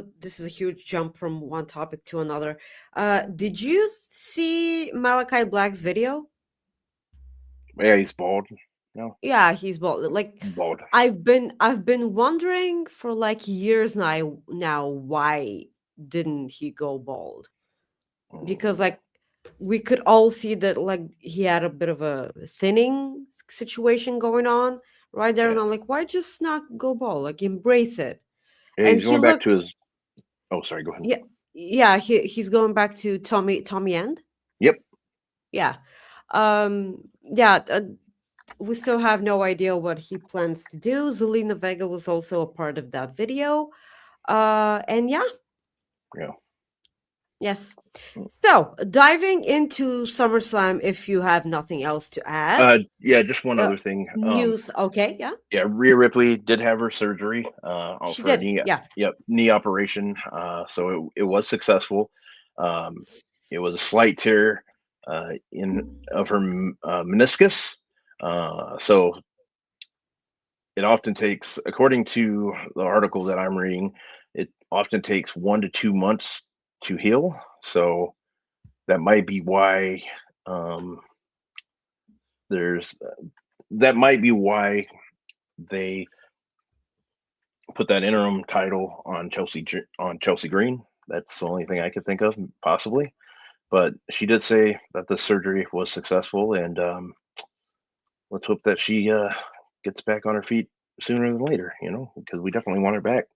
a huge jump from one topic to another. Did you see Malachi Black's video? Yeah, he's bald. No, Yeah, he's bald. Like bald. I've been wondering for like years now why didn't he go bald? Because Mm, like we could all see that like he had a bit of a thinning situation going on right there, yeah, and I'm like, why just not go bald? Like embrace it. yeah, And he's he going back to looks his. Oh, sorry. Go ahead. yeah, yeah, he's going back to Tommy End. Yep. Yeah. Yeah, we still have no idea what he plans to do. Zelina Vega was also a part of that video. And yeah, Yeah. yes. So diving into SummerSlam, if you have nothing else to add. Yeah. Just one Uh, other thing. News, okay, yeah. Yeah, Rhea Ripley did have her surgery. She For a did. knee. Yeah. Yep, knee operation. So it was successful. Um, it was a slight tear in of her meniscus. So it often takes, according to the article that I'm reading, it often takes 1 to 2 months to heal. So that might be why um, there's that might be why they put that interim title on Chelsea Green. That's the only thing I could think of, possibly. But she did say that the surgery was successful, and let's hope that she gets back on her feet sooner than later. Because we definitely want her back.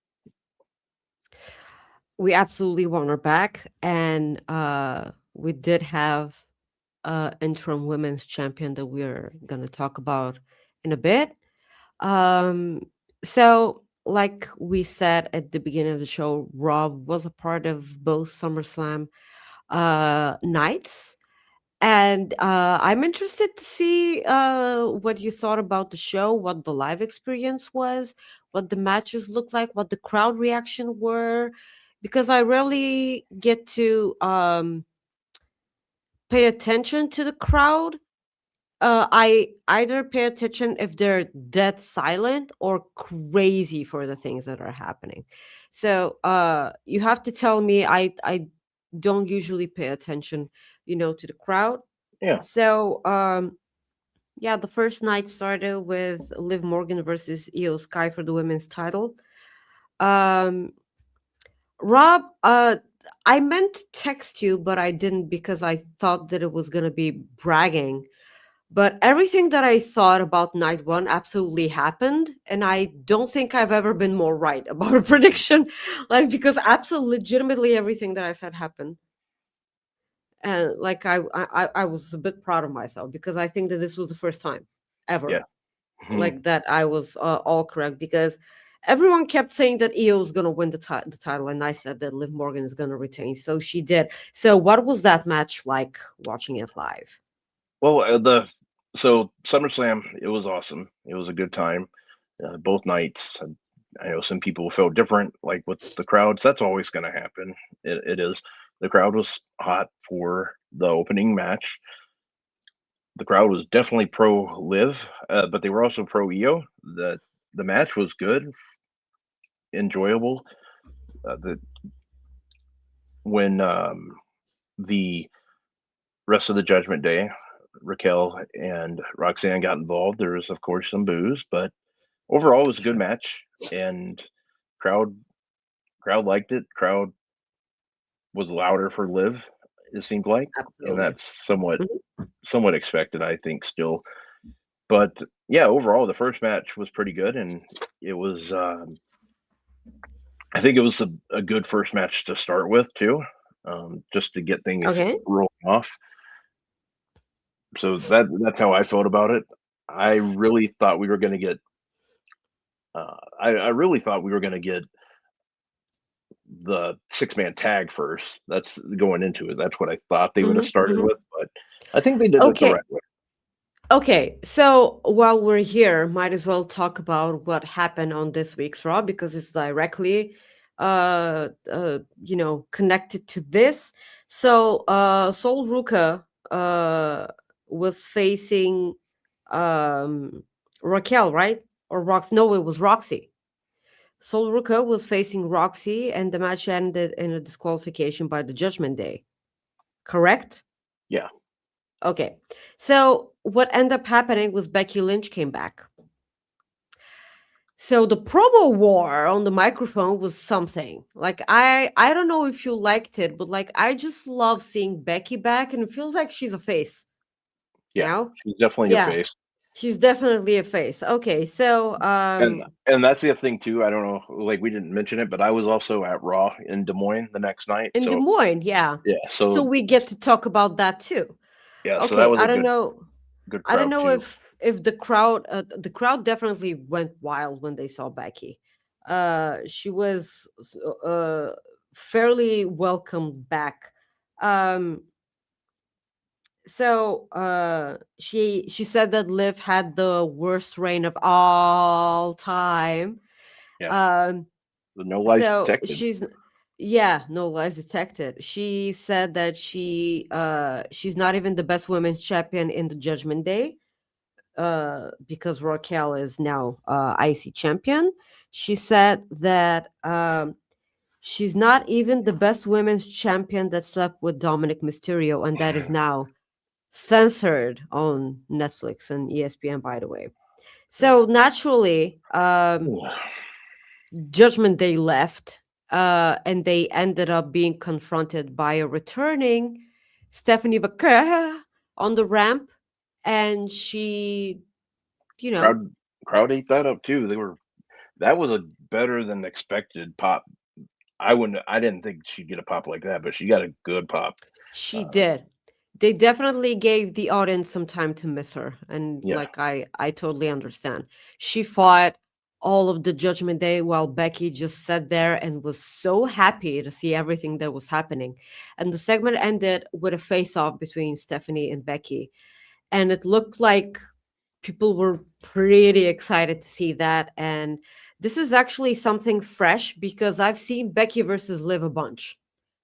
We absolutely want her back. And we did have interim women's champion that we're gonna talk about in a bit. Um, so like we said at the beginning of the show, Rob was a part of both SummerSlam nights. And I'm interested to see what you thought about the show, what the live experience was, what the matches looked like, what the crowd reaction were. because I rarely get to pay attention to the crowd. I either pay attention if they're dead silent or crazy for the things that are happening. So you have to tell me I don't usually pay attention, to the crowd. Yeah. So yeah, the first night started with Liv Morgan versus Io Sky for the women's title. Um, Rob, I meant to text you, but I didn't because I thought that it was gonna be bragging. But everything that I thought about night one absolutely happened, and I don't think I've ever been more right about a prediction. Like, because absolutely, legitimately, everything that I said happened. And like I was a bit proud of myself because I think that this was the first time Yeah. ever Mhm. like that I was all correct, because everyone kept saying that Io is going to win the title, and I said that Liv Morgan is going to retain, so she did. So what was that match like watching it live? Well, so SummerSlam, it was awesome. It was a good time, both nights. I know some people felt different, like with the crowds. That's always going to happen. It is. The crowd was hot for the opening match. The crowd was definitely pro Liv, but they were also pro Io. The match was good, enjoyable. The when the rest of the Judgment Day, Raquel and Roxanne got involved, there was of course some boos, but overall it was a good Sure. match, and crowd crowd liked it. Crowd was louder for Liv, it seemed like, and Absolutely. that's somewhat Mhm. somewhat expected, I think, still. But yeah, overall the first match was pretty good, and it was I think it was a good first match to start with too, just to get things Okay. rolling off. So that's how I felt about it. I really thought we were going to get. I really thought we were going to get the 6-man tag first. That's going into it. That's what I thought they would have Hmm. started Hmm. with, but I think they did it the Okay. right way. Okay, so while we're here, might as well talk about what happened on this week's Raw because it's directly, connected to this. So, Sol Ruka was facing um, Raquel, right? Or Rox? No, it was Roxy. Sol Ruka was facing Roxy, and the match ended in a disqualification by the Judgment Day. Correct? Yeah, Okay. So what ended up happening was Becky Lynch came back. So the promo war on the microphone was something. Like I don't know if you liked it, but like I just love seeing Becky back, and it feels like she's a face, you yeah, know? she's definitely a Yeah. face, She's definitely a face. Okay. So and that's the thing too. I don't know, like we didn't mention it, but I was also at Raw in Des Moines the next night. in Des So Moines, yeah. yeah, So we get to talk about that too. so that Okay, was I a don't good know. good I don't crowd know too. if the crowd definitely went wild when they saw Becky. She was fairly welcomed back. Um, so she said that Liv had the worst reign of all time. Yeah, Um, no lies so detected. yeah, no lies detected. She said that she's not even the best women's champion in the Judgment Day because Raquel is now IC champion. She said that she's not even the best women's champion that slept with Dominic Mysterio, and that is now censored on Netflix and ESPN, by the way. So naturally, Judgment Day left, and they ended up being confronted by a returning Stephanie Vaquer on the ramp, and she, you know, Crowd crowd ate that up too. That was a better than expected pop. I didn't think she'd get a pop like that, but she got a good pop. she Uh, did. They definitely gave the audience some time to miss her, and yeah, like I totally understand. She fought all of the Judgment Day while Becky just sat there and was so happy to see everything that was happening. And the segment ended with a face-off between Stephanie and Becky, and it looked like people were pretty excited to see that. And this is actually something fresh because I've seen Becky versus Liv a bunch.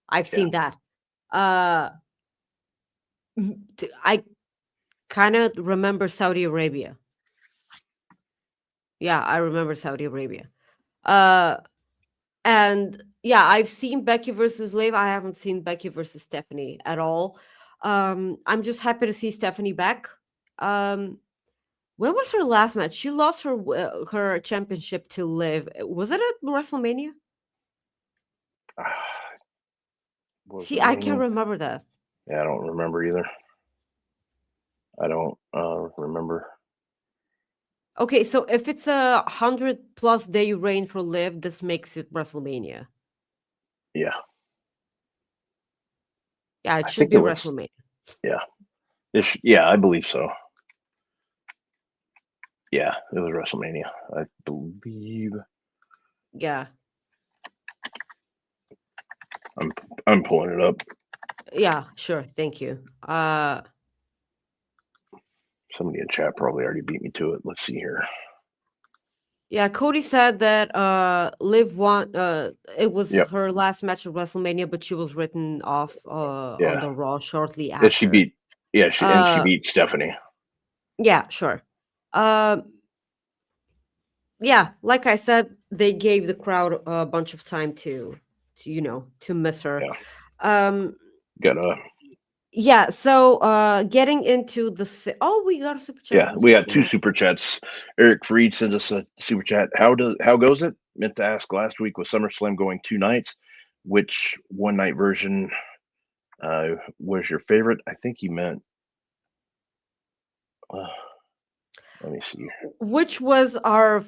I've Yeah. seen that. I kind of remember Saudi Arabia. Yeah, I remember Saudi Arabia. And yeah, I've seen Becky versus Liv. I haven't seen Becky versus Stephanie at all. I'm just happy to see Stephanie back. Um, when was her last match? She lost her championship to Liv. Was it at WrestleMania? Was See, it I can't Mania? remember that. Yeah, I don't remember either. I don't remember. Okay, so if it's a 100+ day reign for Liv, this makes it WrestleMania. Yeah. Yeah, it I should think be it was. WrestleMania. Yeah. Yeah, I believe so. Yeah, it was WrestleMania. I believe. Yeah. I'm pulling it up. Yeah, sure. Thank you. Somebody in chat probably already beat me to it. Let's see here. Yeah, Cody said that Liv won it was Yep. her last match at WrestleMania, but she was written off Yeah. on the Raw shortly Yeah, after. she beat. Yeah, she beat Stephanie. Yeah, sure. Yeah, like I said, they gave the crowd a bunch of time to to miss her. Yeah. Got a. Yeah, so getting into oh, we got a super chat. Yeah, From we got two Superman. super chats. Eric Freed sent us a super chat. How goes it? Meant to ask last week with SummerSlam going 2 nights, which one night version was your favorite? I think he meant. Let me see. Which was our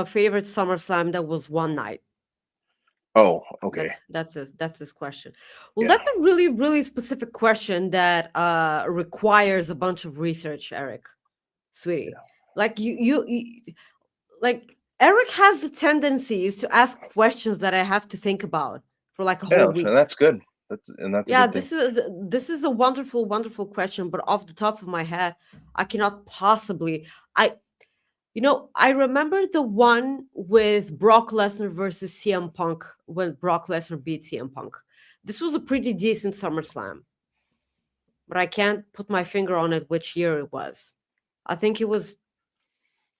favorite SummerSlam that was one night? Oh, okay. That's his question. Well, Yeah. that's a really, really specific question that requires a bunch of research, Eric, sweetie. Yeah. Like you like Eric has the tendencies to ask questions that I have to think about for like a whole week. And that's good. That's a Yeah, good thing. this is a wonderful, wonderful question, but off the top of my head, I cannot possibly. I remember the one with Brock Lesnar versus CM Punk when Brock Lesnar beat CM Punk. This was a pretty decent SummerSlam, but I can't put my finger on it which year it was. I think it was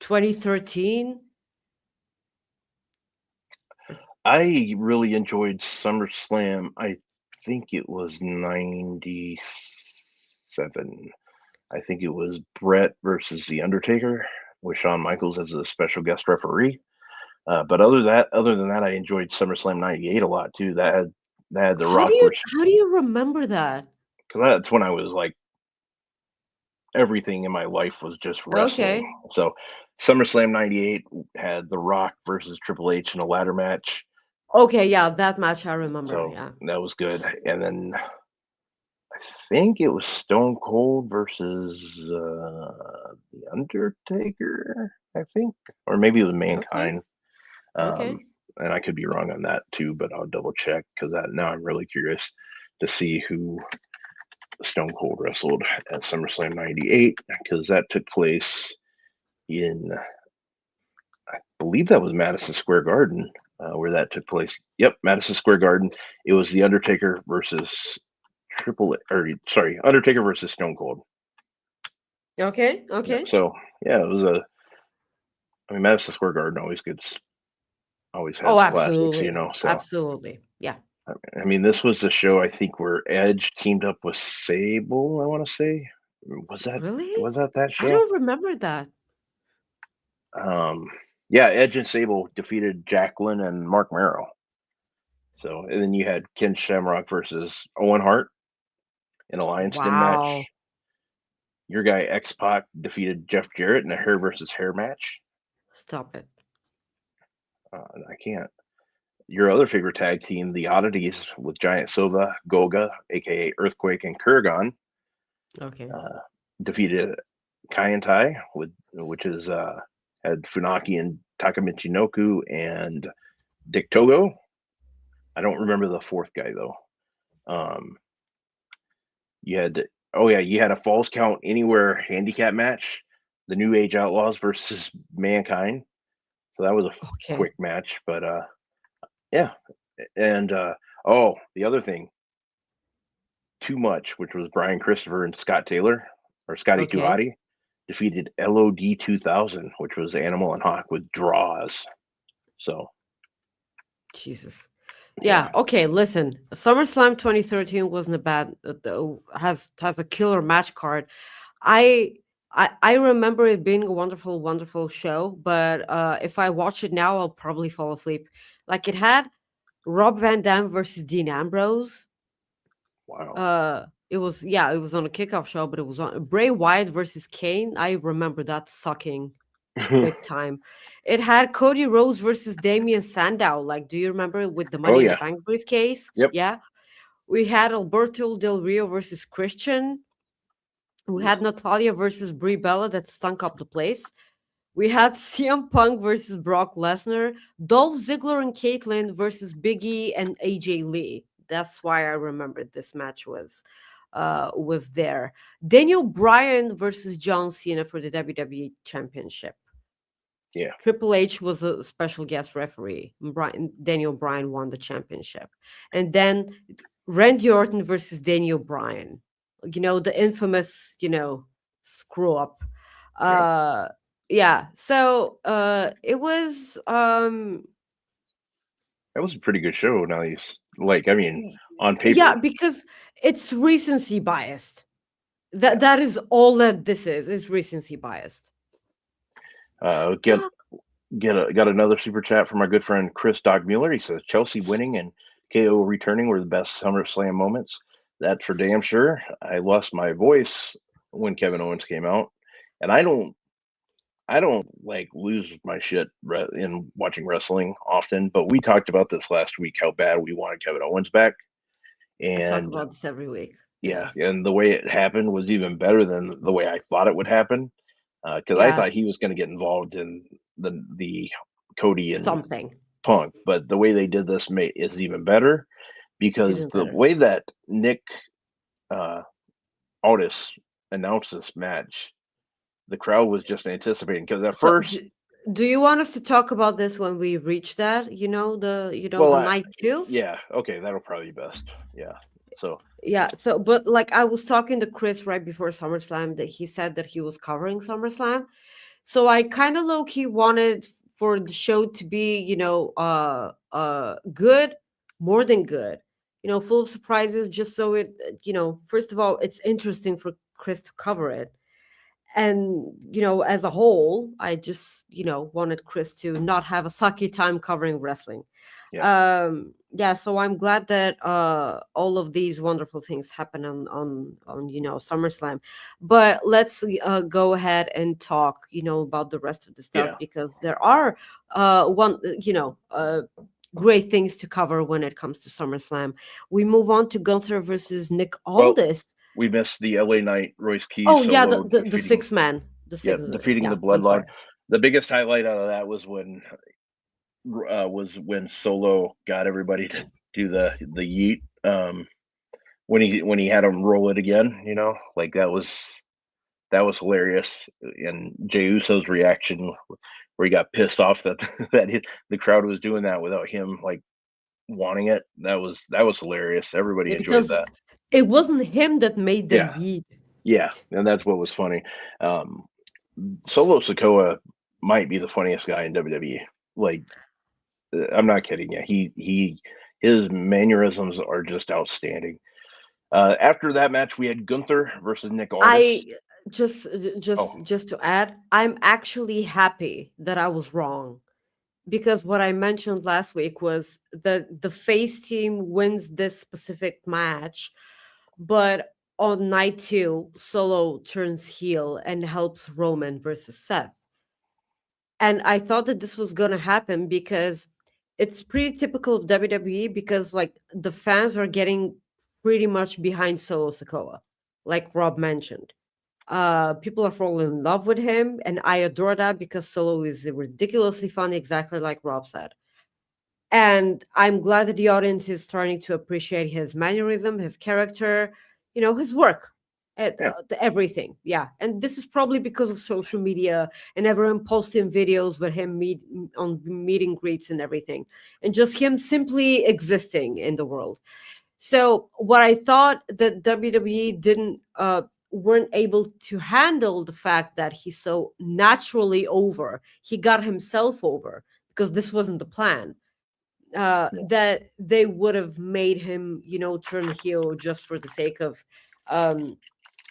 2013. I really enjoyed SummerSlam. I think it was 97. I think it was Brett versus The Undertaker with Shawn Michaels as a special guest referee. But other than that, I enjoyed SummerSlam '98 a lot too. That had The Rock versus. How do you remember that? Because that's when I was like, everything in my life was just wrestling. Okay. So SummerSlam '98 had The Rock versus Triple H in a ladder match. Okay, yeah, that match I remember. So Yeah. that was good. And then I think it was Stone Cold versus The Undertaker, I think. Or maybe it was Mankind. Okay. And I could be wrong on that too, but I'll double check because now I'm really curious to see who Stone Cold wrestled at SummerSlam '98 because that took place in, I believe that was Madison Square Garden where that took place. Yep, Madison Square Garden. It was The Undertaker versus Undertaker versus Stone Cold. Okay. Yep, so yeah, it was Madison Square Garden always has classics, Absolutely. So Absolutely. Yeah. I mean, this was the show I think where Edge teamed up with Sable. I want to say, was Really? that I show? don't remember that. Yeah, Edge and Sable defeated Jacqueline and Mark Merrow. So, and then you had Ken Shamrock versus Owen Hart in a Lions Den match. Your guy X Pac defeated Jeff Jarrett in a hair versus hair match. Stop it. I can't. Your other favorite tag team, the Oddities, with Giant Silva, Goga, aka Earthquake, and Kurgan, Okay. defeated Kai and Tai, which is had Funaki and Takamichi Noku and Dick Togo. I don't remember the fourth guy though. You had a Falls Count Anywhere handicap match the New Age Outlaws versus Mankind. So that was a Okay. quick match, but yeah. And oh, the other thing, Too Much, which was Brian Christopher and Scott Taylor or Scotty Too Okay. Hotty, defeated LOD 2000, which was Animal and Hawk with draws. So Jesus. yeah. Yeah. Okay. Listen, SummerSlam 2013 wasn't a bad. Has a killer match card. I I remember it being a wonderful, wonderful show. But if I watch it now, I'll probably fall asleep. Like it had Rob Van Dam versus Dean Ambrose. Wow. It was, yeah, it was on a kickoff show, but it was on Bray Wyatt versus Kane. I remember that sucking big time. It had Cody Rhodes versus Damian Sandow. Like, do you remember with the Oh Money in the yeah. Bank briefcase? Yep. Yeah. We had Alberto Del Rio versus Christian. We had Natalia versus Brie Bella that stunk up the place. We had CM Punk versus Brock Lesnar, Dolph Ziggler and Caitlyn versus Big E and AJ Lee. That's why I remembered this match was there. Daniel Bryan versus John Cena for the WWE Championship. Yeah. Triple H was a special guest referee. Daniel Bryan won the championship. And then Randy Orton versus Daniel Bryan. The infamous, screw up. Yep. Uh yeah. So it was That was a pretty good show. Now he's like, I mean, on yeah, paper. because it's recency biased. That Yeah. that is all that this is recency biased. Get got another super chat from our good friend Chris Dog Mueller. He says Chelsea winning and KO returning were the best SummerSlam moments. That's for damn sure. I lost my voice when Kevin Owens came out, and I don't like lose my shit in watching wrestling often. But we talked about this last week how bad we wanted Kevin Owens back, I talk and about this every week. yeah, Yeah. and the way it happened was even better than the way I thought it would happen. Because I Yeah. thought he was going to get involved in the Cody and Something. Punk, but the way they did this is even better It's because even the better. way that Nick uh, Aldis announced this match, the crowd was just anticipating. Because at So, first, do you want us to talk about this when we reach that? well, The night two. yeah, okay, that'll probably be best. Yeah, so Yeah. So, but like I was talking to Chris right before SummerSlam that he said that he was covering SummerSlam. So I kind of low key wanted for the show to be, good, more than good. Full of surprises, just so it, first of all, it's interesting for Chris to cover it. And as a whole, I just wanted Chris to not have a sucky time covering wrestling. yeah, Yeah, so I'm glad that all of these wonderful things happen on SummerSlam. But let's go ahead and talk about the rest of the stuff, yeah, because there are one great things to cover when it comes to SummerSlam. We move on to Gunther versus Nick well, Aldis. we missed the LA Knight Royce Keys Oh yeah, the solo the, the six man, the yeah, six. defeating the Yeah, I'm Bloodline. sorry. The biggest highlight out of that was when Solo got everybody to do the yeet. When he had him roll it again, like that was hilarious. And Jey Uso's reaction, where he got pissed off that the crowd was doing that without him like wanting it. That was hilarious. Everybody Yeah, enjoyed because that. it wasn't him that made them Yeah, yeet. yeah, and that's what was funny. Um, Solo Sikoa might be the funniest guy in WWE. Like, I'm not kidding you. His mannerisms are just outstanding. After that match, we had Gunther versus Nick I Aldis. just Oh, just to add, I'm actually happy that I was wrong, because what I mentioned last week was that the face team wins this specific match, but on night two, Solo turns heel and helps Roman versus Seth. And I thought that this was gonna happen because it's pretty typical of WWE, because like the fans are getting pretty much behind Solo Sikoa, like Rob mentioned. People are falling in love with him, and I adore that because Solo is ridiculously funny, exactly like Rob said. And I'm glad that the audience is starting to appreciate his mannerism, his character, his work. Yeah. Everything. Yeah, and this is probably because of social media and everyone posting videos with him on meet and greets and everything, and just him simply existing in the world. So what I thought that WWE didn't weren't able to handle the fact that he's so naturally over. He got himself over because this wasn't the plan. Yeah. That they would have made him, turn heel just for the sake of um,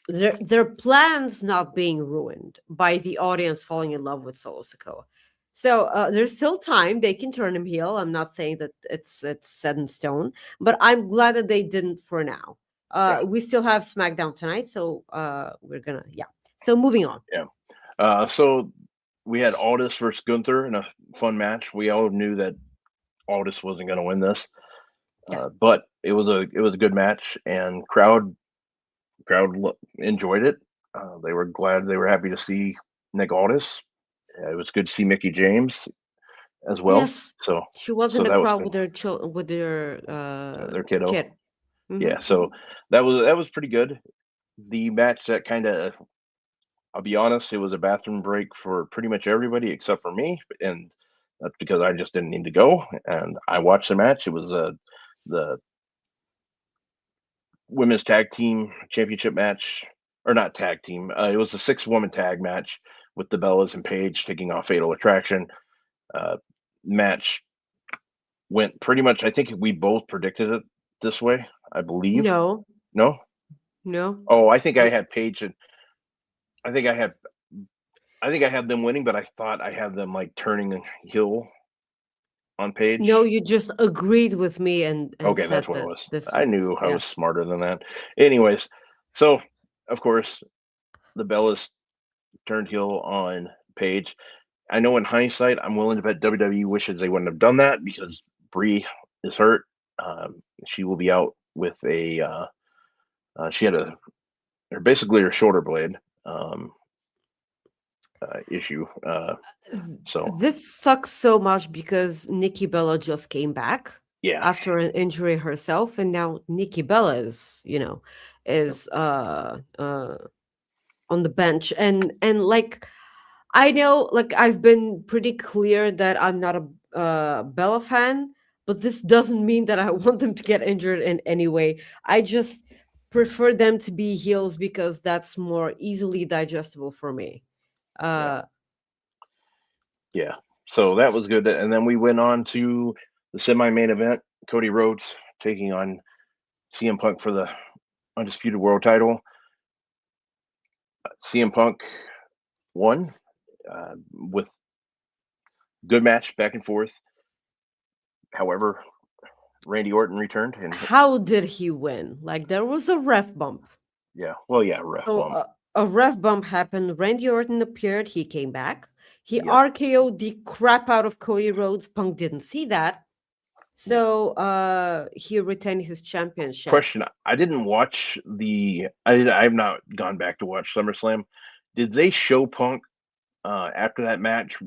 their plans not being ruined by the audience falling in love with Solo Sikoa. So there's still time; they can turn him heel. I'm not saying that it's set in stone, but I'm glad that they didn't for now. Yeah. We still have SmackDown tonight, so we're gonna So moving on. Yeah. So we had Aldis versus Gunther in a fun match. We all knew that Aldis wasn't going to win this, Yeah. but it was a good match, and enjoyed it. They were glad. They were happy to see Nick Aldis. It was good to see Mickey James as well. Yes, So she was in so the that was crowd good. with their Their kiddo. kid. Yeah. Hmm. So that was pretty good. The match that kind of, I'll be honest, it was a bathroom break for pretty much everybody except for me, and that's because I just didn't need to go. And I watched the match. It was the women's tag team championship match, or not tag team. It was a 6-woman tag match with the Bellas and Paige taking off Fatal Attraction. Uh, Match went pretty much. I think we both predicted it this way. I believe. No, No. no. Oh, I think I had Paige, and I think I had. I think I had them winning, but I thought I had them like turning heel on No, Paige. you just agreed with me and Okay, that's said what it that was. this I way. knew I Yeah. was smarter than that. Anyways, so of course the Bellas turned heel on Paige. I know in hindsight, I'm willing to bet WWE wishes they wouldn't have done that because Brie is hurt. She will be out with she had basically her shoulder blade um, issue. So This sucks so much because Nikki Bella just came back yeah, after an injury herself, and now Nikki Bella is, yep, is on the bench, and like I know, like I've been pretty clear that I'm not a Bella fan, but this doesn't mean that I want them to get injured in any way. I just prefer them to be heels because that's more easily digestible for me. yeah, Uh, yeah. So that was good. And then we went on to the semi-main event. Cody Rhodes taking on CM Punk for the undisputed world title. CM Punk won with good match back and forth. However, Randy Orton returned, and how did he win? Like there was a ref bump. yeah, well, yeah, ref So bump. a ref bump happened. Randy Orton appeared. He came back. He Yep. RKO'd the crap out of Cody Rhodes. Punk didn't see that. Yeah. So he retained his championship. Question: I didn't watch the. I've not gone back to watch SummerSlam. Did they show Punk after that match,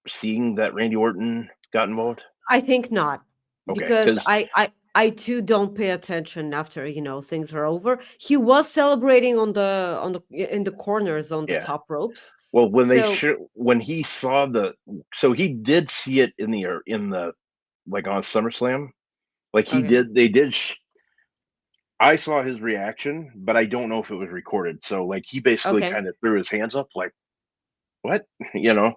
seeing that Randy Orton got involved? I think not, Okay, because because I too don't pay attention after things are over. He was celebrating on the in the corners on the yeah. top ropes. Well, So when he saw so he did see it in the like on SummerSlam, like he okay, did. They did. I saw his reaction, but I don't know if it was recorded. So like he basically okay, kind of threw his hands up, like what, you know.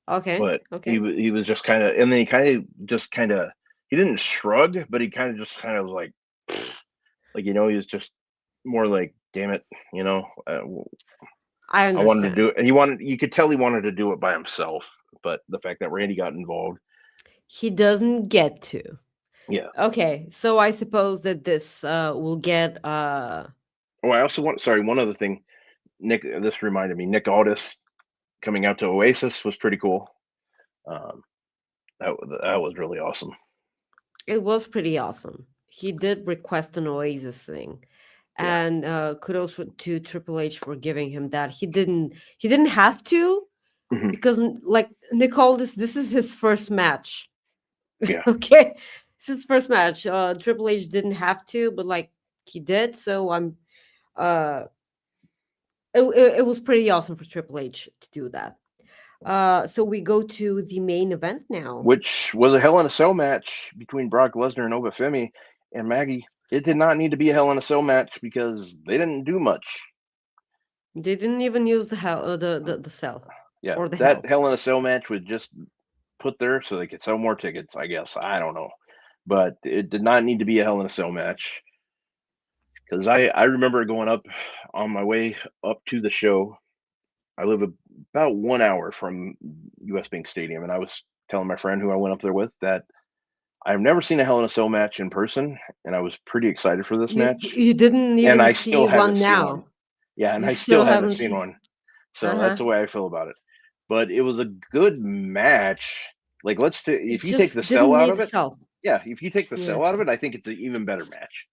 okay, But okay. he was just kind of, and then he didn't shrug, but he kind of just kind of like like he was just more like, damn it, I I wanted to understand. do it, and he wanted. You could tell he wanted to do it by himself, but the fact that Randy got involved, He doesn't get to. yeah. Okay, so I suppose that this will get Oh, I also want. Sorry, one other thing, Nick. This reminded me, Nick Aldis coming out to Oasis was pretty cool. Um, that was really awesome. it was pretty awesome. He did request an Oasis thing. Yeah. And kudos to Triple H for giving him that. He didn't have to Hmm. because like Nicole, this is his first match. Yeah. Okay. It's his first match. Triple H didn't have to, but like he did. So I'm uh it was pretty awesome for Triple H to do that. So we go to the main event now. Which was a Hell in a Cell match between Brock Lesnar and Obafemi. And Maggie, it did not need to be a Hell in a Cell match because they didn't do much. They didn't even use the cell. Yeah, or the that Hell in a Cell match was just put there so they could sell more tickets, I guess. I don't know. But it did not need to be a Hell in a Cell match. Because I remember going up on my way up to the show. I live about 1 hour from US Bank Stadium, and I was telling my friend who I went up there with that I've never seen a Hell in a Cell match in person, and I was pretty excited for this match. You didn't even And I see still haven't one seen now. one. Yeah, and You I still haven't haven't seen seen- one. So that's the way I feel about it. But it was a good match. Like, if you take the cell out of it, yeah, if you take the cell out of it, I think it's an even better match.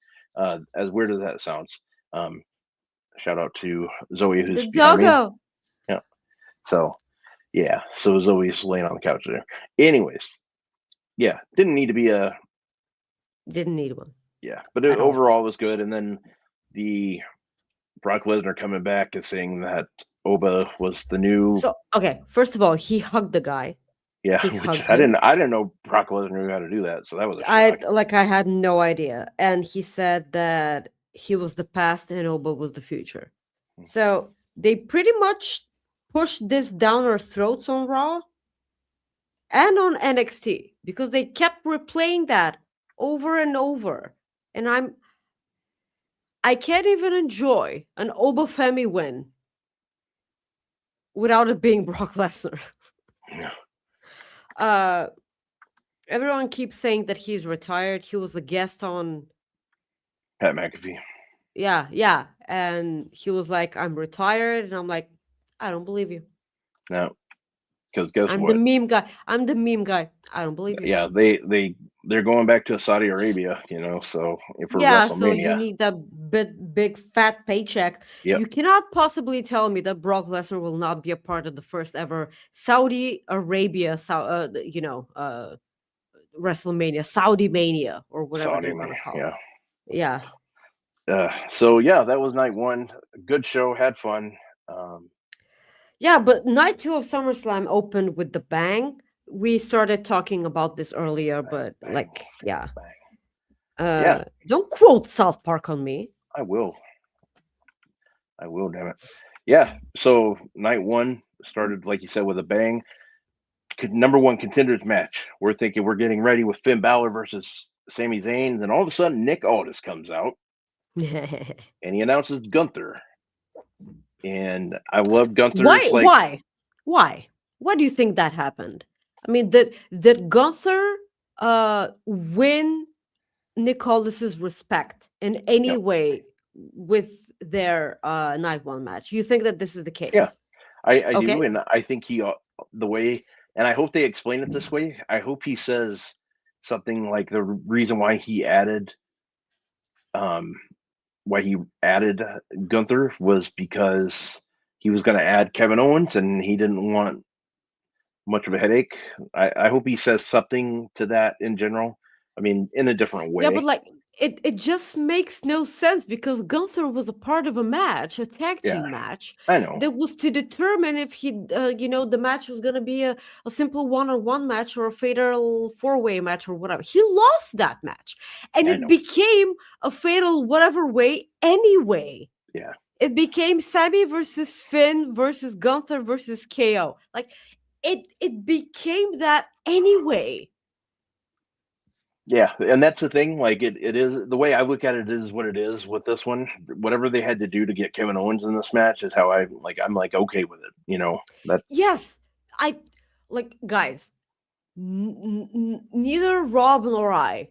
As weird as that sounds. Shout out to Zoe, who's The behind me. doggo. Yeah. So, yeah. So Zoe's laying on the couch there. Anyways, yeah, didn't need to be a. Didn't need one. Yeah, but it overall was good. And then the Brock Lesnar coming back and saying that Oba was the new. So okay, first of all, he hugged the guy. Yeah, which I didn't know Brock Lesnar knew how to do that. So that was a shock. I had no idea. And he said that he was the past and Oba was the future. So they pretty much pushed this down our throats on Raw and on NXT because they kept replaying that over and over. And I can't even enjoy an Obafemi win without it being Brock Lesnar. Yeah. Everyone keeps saying that he's retired. He was a guest on Pat McAfee. Yeah. And he was like, I'm retired. And I'm like, I don't believe you. No. Because guess I'm what? the meme guy. I don't believe you. Yeah, they're going back to Saudi Arabia, so for WrestleMania. So you need that big fat paycheck. Yep. You cannot possibly tell me that Brock Lesnar will not be a part of the first ever Saudi Arabia, WrestleMania, Saudi Mania, or whatever they want to call it. Yeah. So yeah, that was night one. Good show, had fun. Yeah, but night 2 of SummerSlam opened with the bang. We started talking about this earlier, but yeah. Don't quote South Park on me. I will, damn it. Yeah, so night one started, like you said, with a bang. Number one contenders match. We're thinking we're getting ready with Finn Balor versus Sami Zayn. And then all of a sudden, Nick Aldis comes out and he announces Gunther. And I love Gunther. Why? Why do you think that happened? I mean, that Gunther win Nick Aldis's respect in any way with their night one match? You think that this is the case? Yeah, I do, and I think the way, and I hope they explain it this way. I hope he says something like the reason why he added Gunther was because he was going to add Kevin Owens and he didn't want much of a headache. I hope he says something to that in general. I mean, in a different way. Yeah, but it just makes no sense because Gunther was a part of a match, a tag team match. I know. That was to determine if the match was going to be a simple one-on-one match or a fatal four-way match or whatever. He lost that match. And it became a fatal whatever way anyway. Yeah. It became Sami versus Finn versus Gunther versus KO. It became that anyway. Yeah, and that's the thing. It is the way I look at it is what it is with this one. Whatever they had to do to get Kevin Owens in this match is how I'm okay with it. That. Yes, guys. Neither Rob nor I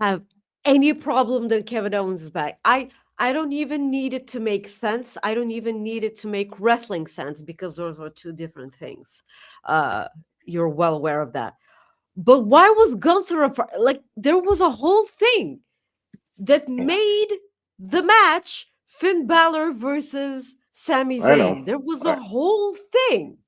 have any problem that Kevin Owens is back. I don't even need it to make sense. I don't even need it to make wrestling sense because those are two different things. You're well aware of that. But why was Gunther there was a whole thing that made the match Finn Balor versus Sami Zayn. There was a whole thing.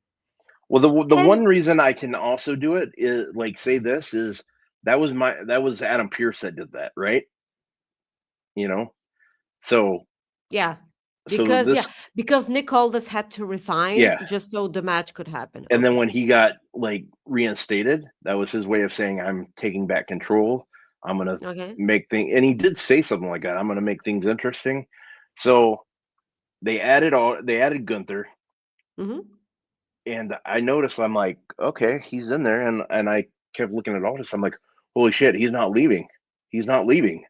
Well, the one reason I can also do it is say this is that was Adam Pearce that did that, right? So yeah. So Because yeah, this, because Nick Aldis had to resign yeah, just so the match could happen. and then Okay. when he got like reinstated, that was his way of saying, I'm taking back control. I'm gonna Okay. make things, and he did say something like that. I'm gonna make things interesting. So they added Gunther, Mm-hmm. and I noticed, I'm like, okay, he's in there, and I kept looking at Aldis. I'm like, holy shit, he's not leaving. He's not leaving.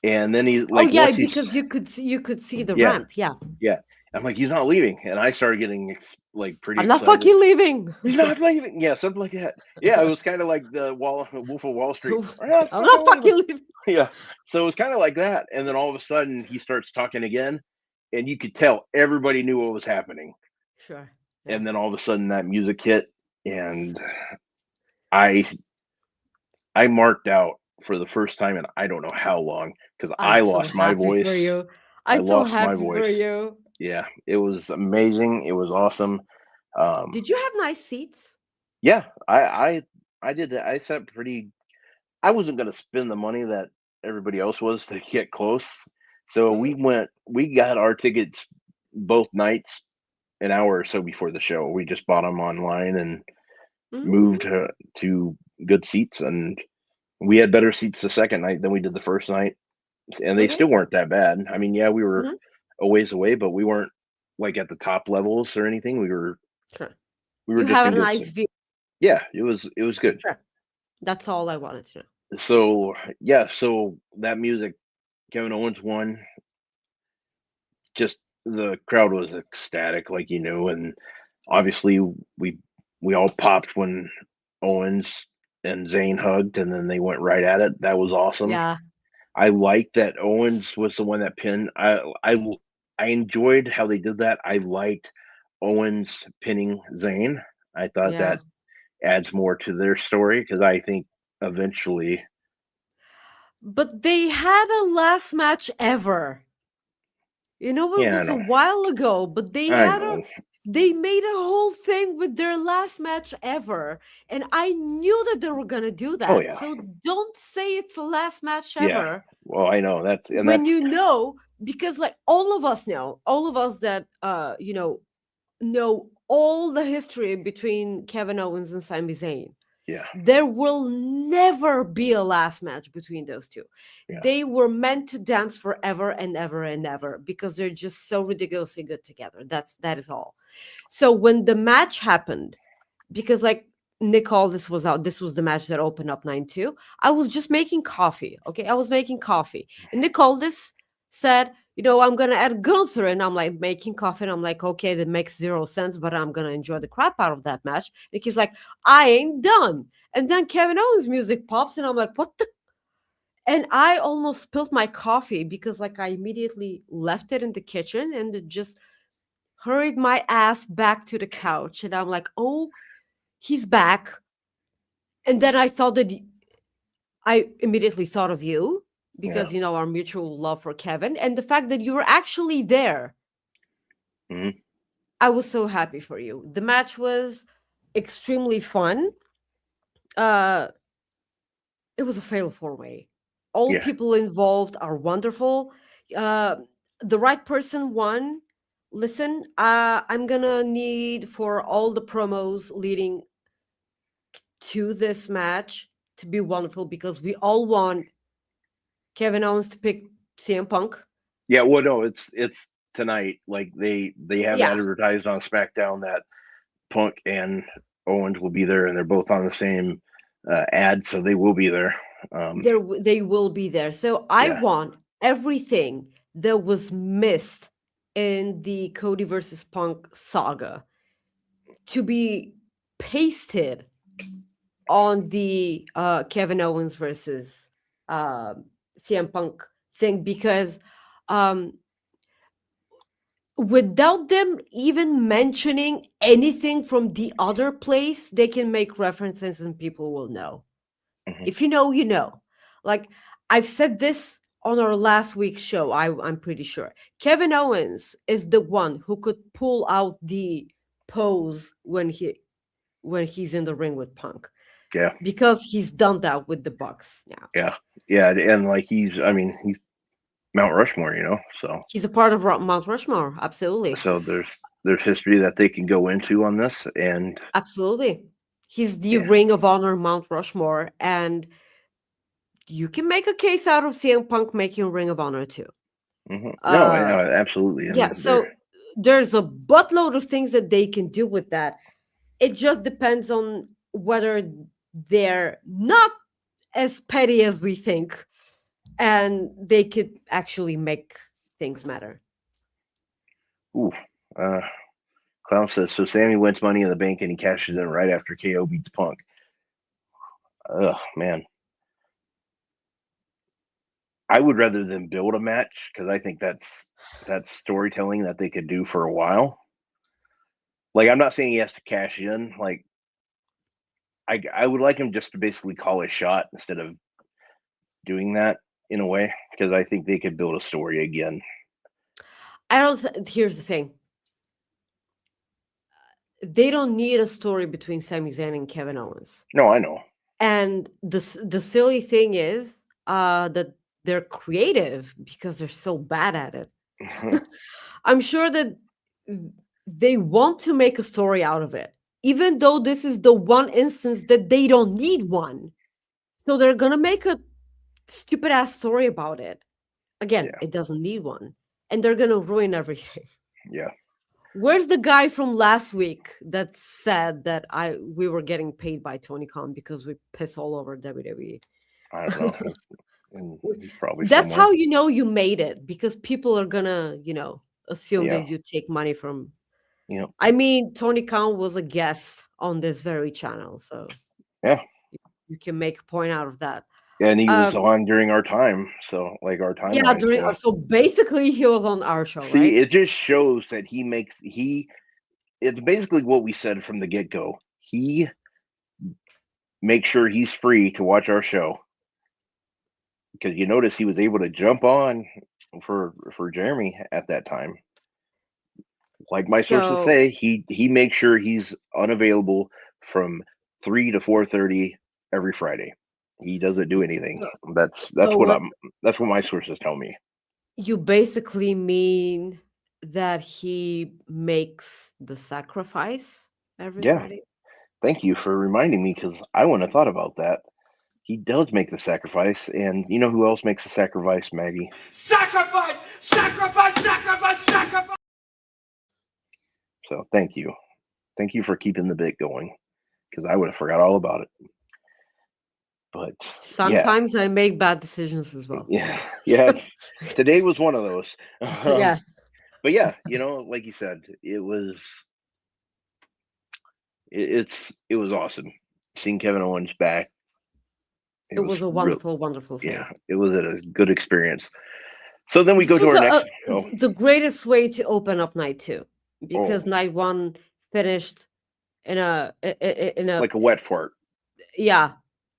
And then he Oh like yeah, once he's because you could see the yeah, ramp. Yeah. yeah. I'm like, he's not leaving, and I started getting like pretty I'm not excited. fucking leaving. He's not leaving. Yeah, something like that. Yeah, it was kind of like the Wolf of Wall Street. I'm not I'm fucking not leaving. fucking leaving. Yeah. So it was kind of like that, and then all of a sudden he starts talking again, and you could tell everybody knew what was happening. Sure. Yeah. And then all of a sudden that music hit, and I I marked out for the first time in I don't know how long because I'm I so lost my happy for voice. you. I I'm so lost my happy for voice. you. Yeah, it was amazing. It was awesome. Did you have nice seats? Yeah, I did that. I sat pretty. I wasn't going to spend the money that everybody else was to get close. So Mm-hmm. we got our tickets both nights an hour or so before the show. We just bought them online and moved Mm-hmm. to good seats, and we had better seats the second night than we did the first night, and they Okay. still weren't that bad. I mean, yeah, we were Mm-hmm. a ways away, but we weren't like at the top levels or anything. Sure. We were You just have in a good. nice view. Yeah, it was good. Sure. That's all I wanted to know. So yeah, so that music, Kevin Owens won. Just the crowd was ecstatic, like you knew, and obviously we we all popped when Owens and Zayn hugged, and then they went right at it. That was awesome. Yeah. I liked that Owens was the one that pinned. I enjoyed how they did that. I liked Owens pinning Zayn. I thought Yeah. that adds more to their story because I think eventually, But they had a last match ever. You know, it yeah, was a while ago, but I know, they made a whole thing with their last match ever. And I knew that they were gonna do oh that. yeah, So don't say it's the last match yeah. ever Well, I know when you know, because like all of us know, all of us that know all the history between Kevin Owens and Sami Zayn. yeah, There will never be a last match between those two. yeah, They were meant to dance forever and ever and ever because they're just so ridiculously good together. That is all. So when the match happened, because like Nick Aldis was out, this was the match that opened up 9-2. I was just making coffee. Okay. I was making coffee. And Nick Aldis said, I'm gonna add Gunther, and I'm like making coffee, and I'm like, okay, that makes zero sense, but I'm gonna enjoy the crap out of that match. And he's like, I ain't done. And then Kevin Owens' music pops, and I'm like, what the? And I almost spilled my coffee because like I immediately left it in the kitchen and it just hurried my ass back to the couch. And I'm like, oh, he's back. And then I immediately thought of you yeah. because our mutual love for Kevin and the fact that you were actually there. Mhm. I was so happy for you. The match was extremely fun. Uh it was a fatal four-way. All Yeah, people involved are wonderful. Uh the right person won. Listen, I'm gonna need for all the promos leading to this match to be wonderful because we all want Kevin Owens to pick CM Punk. yeah. Well, no, it's tonight. Like they have Yeah, advertised on SmackDown that Punk and Owens will be there, and they're both on the same ad, so they will be there. they will be there. So I Yeah, want everything that was missed in the Cody versus Punk saga to be pasted on the Kevin Owens versus uh, CM Punk thing because um, without them even mentioning anything from the other place, they can make references and people will know. hmm, If you know, you know. Like I've said this on our last week's show, I'm pretty sure. Kevin Owens is the one who could pull out the pose when he's in the ring with Punk yeah, because he's done that with the Bucks now. yeah, yeah. And like I mean, Mount Rushmore, so He's a part of Mount Rushmore. Absolutely. there's history that they can go into on this, and Absolutely. He's the yeah. Ring of Honor Mount Rushmore, and you can make a case out of CM Punk making Ring of Honor too. No, Uh, yeah, absolutely. I yeah, mean, they're so there's a buttload of things that they can do with that. It just depends on whether they're not as petty as we think, and they could actually make things matter. ooh. Uh, Clown says so. Sammy wins Money in the Bank and he cashes in right after KO beats Punk. Ugh, man. I would rather than build a match because I think that's storytelling that they could do for a while. Like, I'm not saying he has to cash in. Like, I would like him just to basically call a shot instead of doing that in a way because I think they could build a story again. I don't. Here's the thing: they don't need a story between Sami Zayn and Kevin Owens. No, I know. And the silly thing is that they're creative because they're so bad at it. I'm sure that they want to make a story out of it, even though this is the one instance that they don't need one. So they're gonna make a stupid ass story about it. Again, Yeah. it doesn't need one, and they're gonna ruin everything. Yeah. Where's the guy from last week that said that we were getting paid by Tony Khan because we piss all over WWE? I don't know. And he's probably That's somewhere. how you know you made it, because people are gonna, assume Yeah. that you take money from. Yeah. I mean, Tony Khan was a guest on this very channel, so Yeah. you can make a point out of that. And he was on during our time, so like our Yeah, timeline. so basically he was on our show, See, right? it just shows that it's basically what we said from the get-go. He makes sure he's free to watch our show. Because you notice he was able to jump on for Jeremy at that time. Like my sources So say, he makes sure he's unavailable from 3 to 4:30 every Friday. He doesn't do anything. That's so what that's what my sources tell me. you basically mean that he makes the sacrifice every Yeah. Friday? Thank you for reminding me because I wouldn't have thought about that. He does make the sacrifice, and you know who else makes the sacrifice, Maggie? Sacrifice! Sacrifice! Sacrifice! Sacrifice! So thank you. Thank you for keeping the bit going because I would have forgot all about it. But Sometimes I make bad decisions as well. yeah. Today was one of those. Yeah. But yeah, like you said, it was awesome seeing Kevin Owens back. It was a wonderful, wonderful thing. Yeah, it was a good experience. So then we go This to was our next. the greatest way to open up night 2, because night 1 finished in a like a wet fart. Yeah.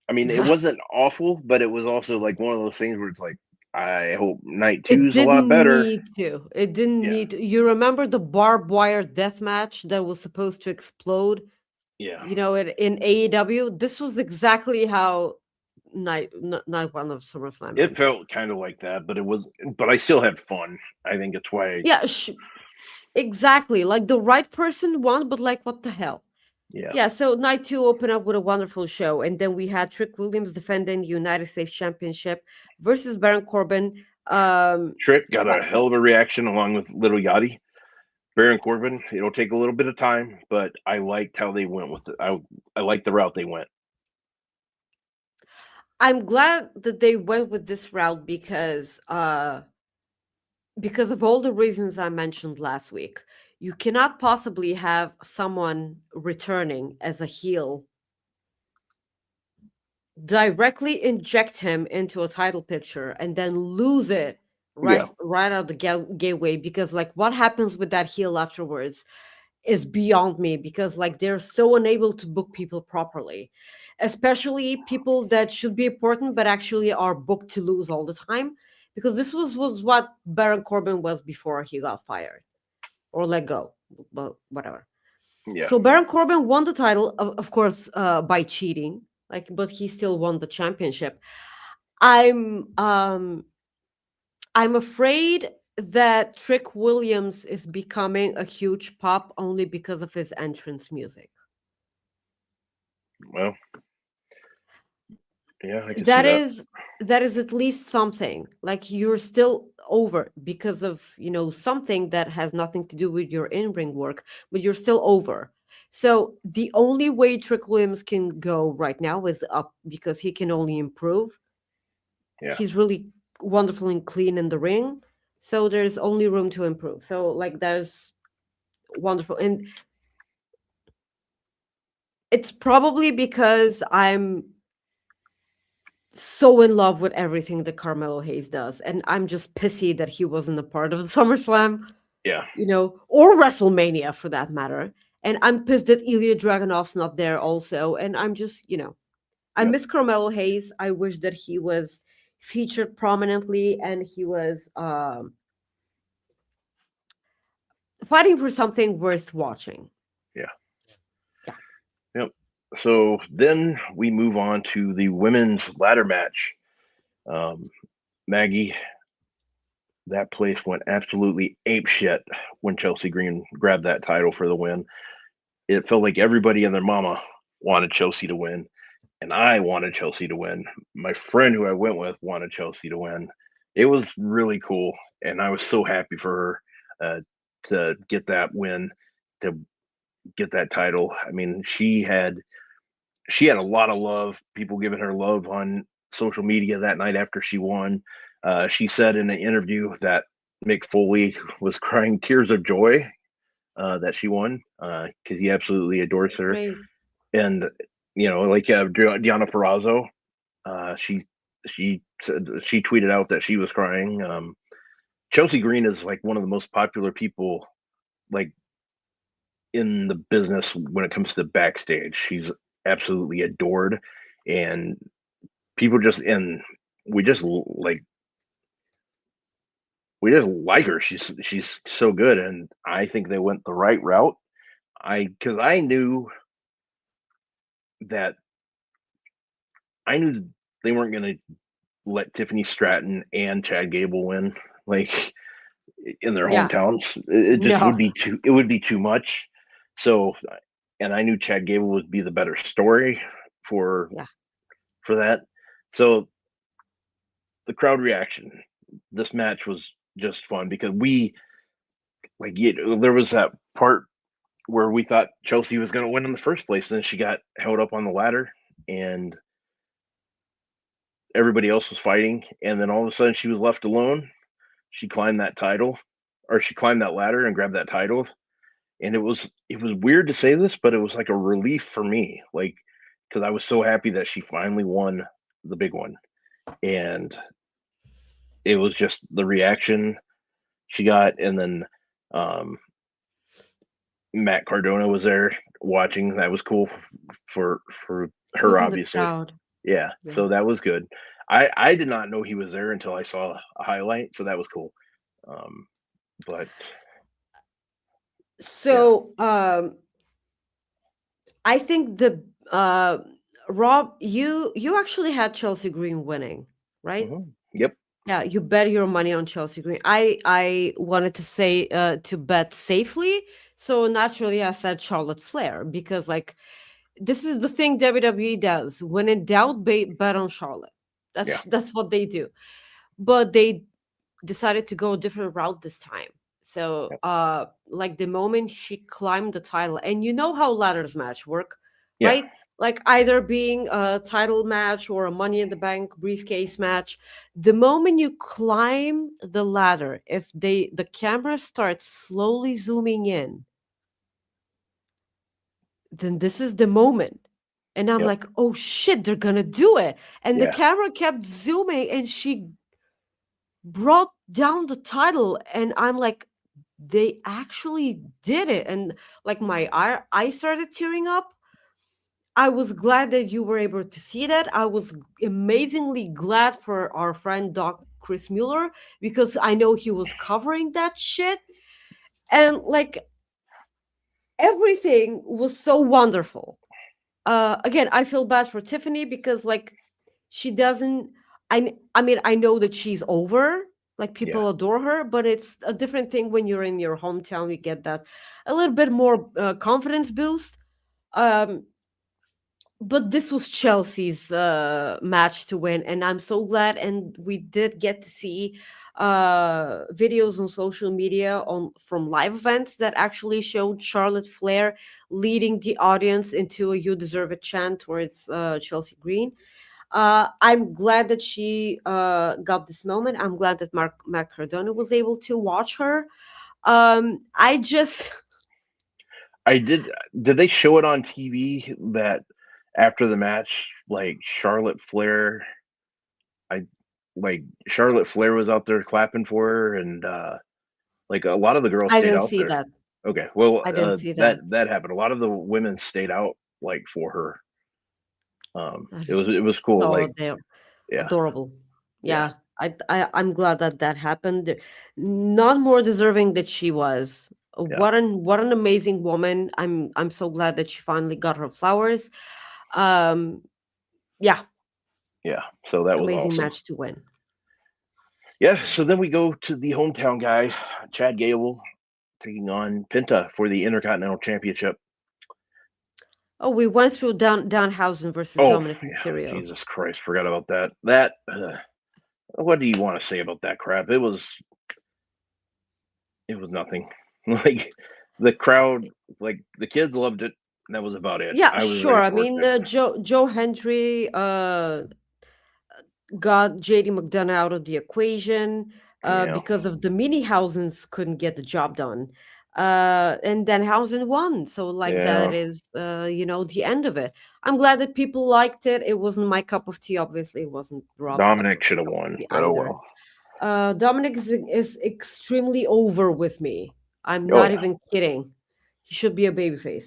I mean, it wasn't awful, but it was also like one of those things where it's like, I hope night 2 is a lot better. It didn't need to. You remember the barbed wire death match that was supposed to explode? Yeah. In AEW, this was exactly how night 1 of SummerSlam. It felt kind of like that, but I still had fun. I think it's why. Yeah, exactly. Like the right person won, but like, what the hell? Yeah, so night 2 opened up with a wonderful show, and then we had Trick Williams defending the United States Championship versus Baron Corbin. Trick got a hell of a reaction along with Little Yachty. Baron Corbin, it'll take a little bit of time, but I liked how they went with it. I liked the route they went. I'm glad that they went with this route because of all the reasons I mentioned last week. You cannot possibly have someone returning as a heel directly inject him into a title picture and then lose it right out the gateway, because like what happens with that heel afterwards is beyond me, because like they're so unable to book people properly, especially people that should be important but actually are booked to lose all the time, because this was what Baron Corbin was before he got fired or let go, but whatever. So Baron Corbin won the title, of course, by cheating, but he still won the championship. I'm I'm afraid that Trick Williams is becoming a huge pop only because of his entrance music. Well, yeah, I can see That that. is at least something. Like you're still over because of, something that has nothing to do with your in-ring work, but you're still over. So the only way Trick Williams can go right now is up because he can only improve. Yeah. He's really wonderful and clean in the ring. So there's only room to improve. So like there's wonderful. And it's probably because I'm so in love with everything that Carmelo Hayes does. And I'm just pissy that he wasn't a part of the SummerSlam, Yeah. Or WrestleMania for that matter. And I'm pissed that Ilya Dragunov's not there also. And I'm just, I Yep. miss Carmelo Hayes. I wish that he was featured prominently and he was fighting for something worth watching. Yeah. Yeah. Yep. So then we move on to the women's ladder match. Maggie, that place went absolutely apeshit when Chelsea Green grabbed that title for the win. It felt like everybody and their mama wanted Chelsea to win, and I wanted Chelsea to win. My friend who I went with wanted Chelsea to win. It was really cool, and I was so happy for her to get that win, to get that title. I mean, she had a lot of love, people giving her love on social media that night after she won. She said in an interview that Mick Foley was crying tears of joy that she won because he absolutely adores her. Great. And like Deonna Purrazzo, she said, she tweeted out that she was crying. Chelsea Green is like one of the most popular people like in the business when it comes to backstage. She's absolutely adored, and people we just like her. She's so good, and I think they went the right route. Because I knew they weren't going to let Tiffany Stratton and Chad Gable win like in their hometowns. It just would be too much. So, and I knew Chad Gable would be the better story for that. So the crowd reaction, this match was just fun because there was that part where we thought Chelsea was going to win in the first place. Then she got held up on the ladder and everybody else was fighting. And then all of a sudden she was left alone. She climbed that ladder and grabbed that title. And it was weird to say this, but it was like a relief for me, like, because I was so happy that she finally won the big one. And it was just the reaction she got. And then Matt Cardona was there watching. That was cool for her, obviously. Yeah, so that was good. I did not know he was there until I saw a highlight, so that was cool. But so I think the Rob, you actually had Chelsea Green winning, right? Mm-hmm. Yep. Yeah, you bet your money on Chelsea Green. I wanted to say to bet safely, so naturally I said Charlotte Flair because like this is the thing WWE does. When in doubt, bet on Charlotte. That's what they do. But they decided to go a different route this time. So like the moment she climbed the title, and you know how ladders match work, right? Like either being a title match or a Money in the Bank briefcase match. The moment you climb the ladder, if the camera starts slowly zooming in, then this is the moment. And I'm like, oh shit, they're gonna do it. And the camera kept zooming and she brought down the title. And I'm like, they actually did it. And like my eye started tearing up. I was glad that you were able to see that. I was amazingly glad for our friend Doc Chris Mueller because I know he was covering that shit. And like everything was so wonderful. Again, I feel bad for Tiffany because like she doesn't I mean I know that she's over, Like people adore her, but it's a different thing when you're in your hometown. You get that a little bit more confidence boost. Um, but this was Chelsea's match to win, and I'm so glad. And we did get to see videos on social media on from live events that actually showed Charlotte Flair leading the audience into a "You Deserve It" chant towards Chelsea Green. I'm glad that she got this moment. I'm glad that Matt Cardona was able to watch her. I just I did. Did they show it on TV that after the match, like I Charlotte Flair was out there clapping for her, and like a lot of the girls I stayed didn't out see there. that. Okay, well, I didn't see that. that happened. A lot of the women stayed out like for her. That It is was cool. so Like, yeah, adorable. yeah, Yeah, I'm glad that that happened. Not more deserving that she was. yeah, What an amazing woman. I'm so glad that she finally got her flowers. Um, yeah, yeah. So that was amazing awesome. match to win. Yeah. So then we go to the hometown guy, Chad Gable, taking on Penta for the Intercontinental Championship. Oh, we went through Danhausen versus Oh, Dominic yeah, Mysterio. Jesus Christ, forgot about that. That what do you want to say about that crap? It was nothing. Like the crowd, like the kids loved it. And that was about it. Yeah, I was sure. ready I for mean, it. Joe Hendry got JD McDonough out of the equation Yeah, because of the Mini-Housens couldn't get the job done. And then Hausen won. So, like, that yeah. is, the end of it. I'm glad that people liked it. It wasn't my cup of tea. Obviously, it wasn't Rob's Dominic should have cup of won, tea but oh either. well. Dominic is extremely over with me. I'm Oh not yeah, even kidding. He should be a babyface.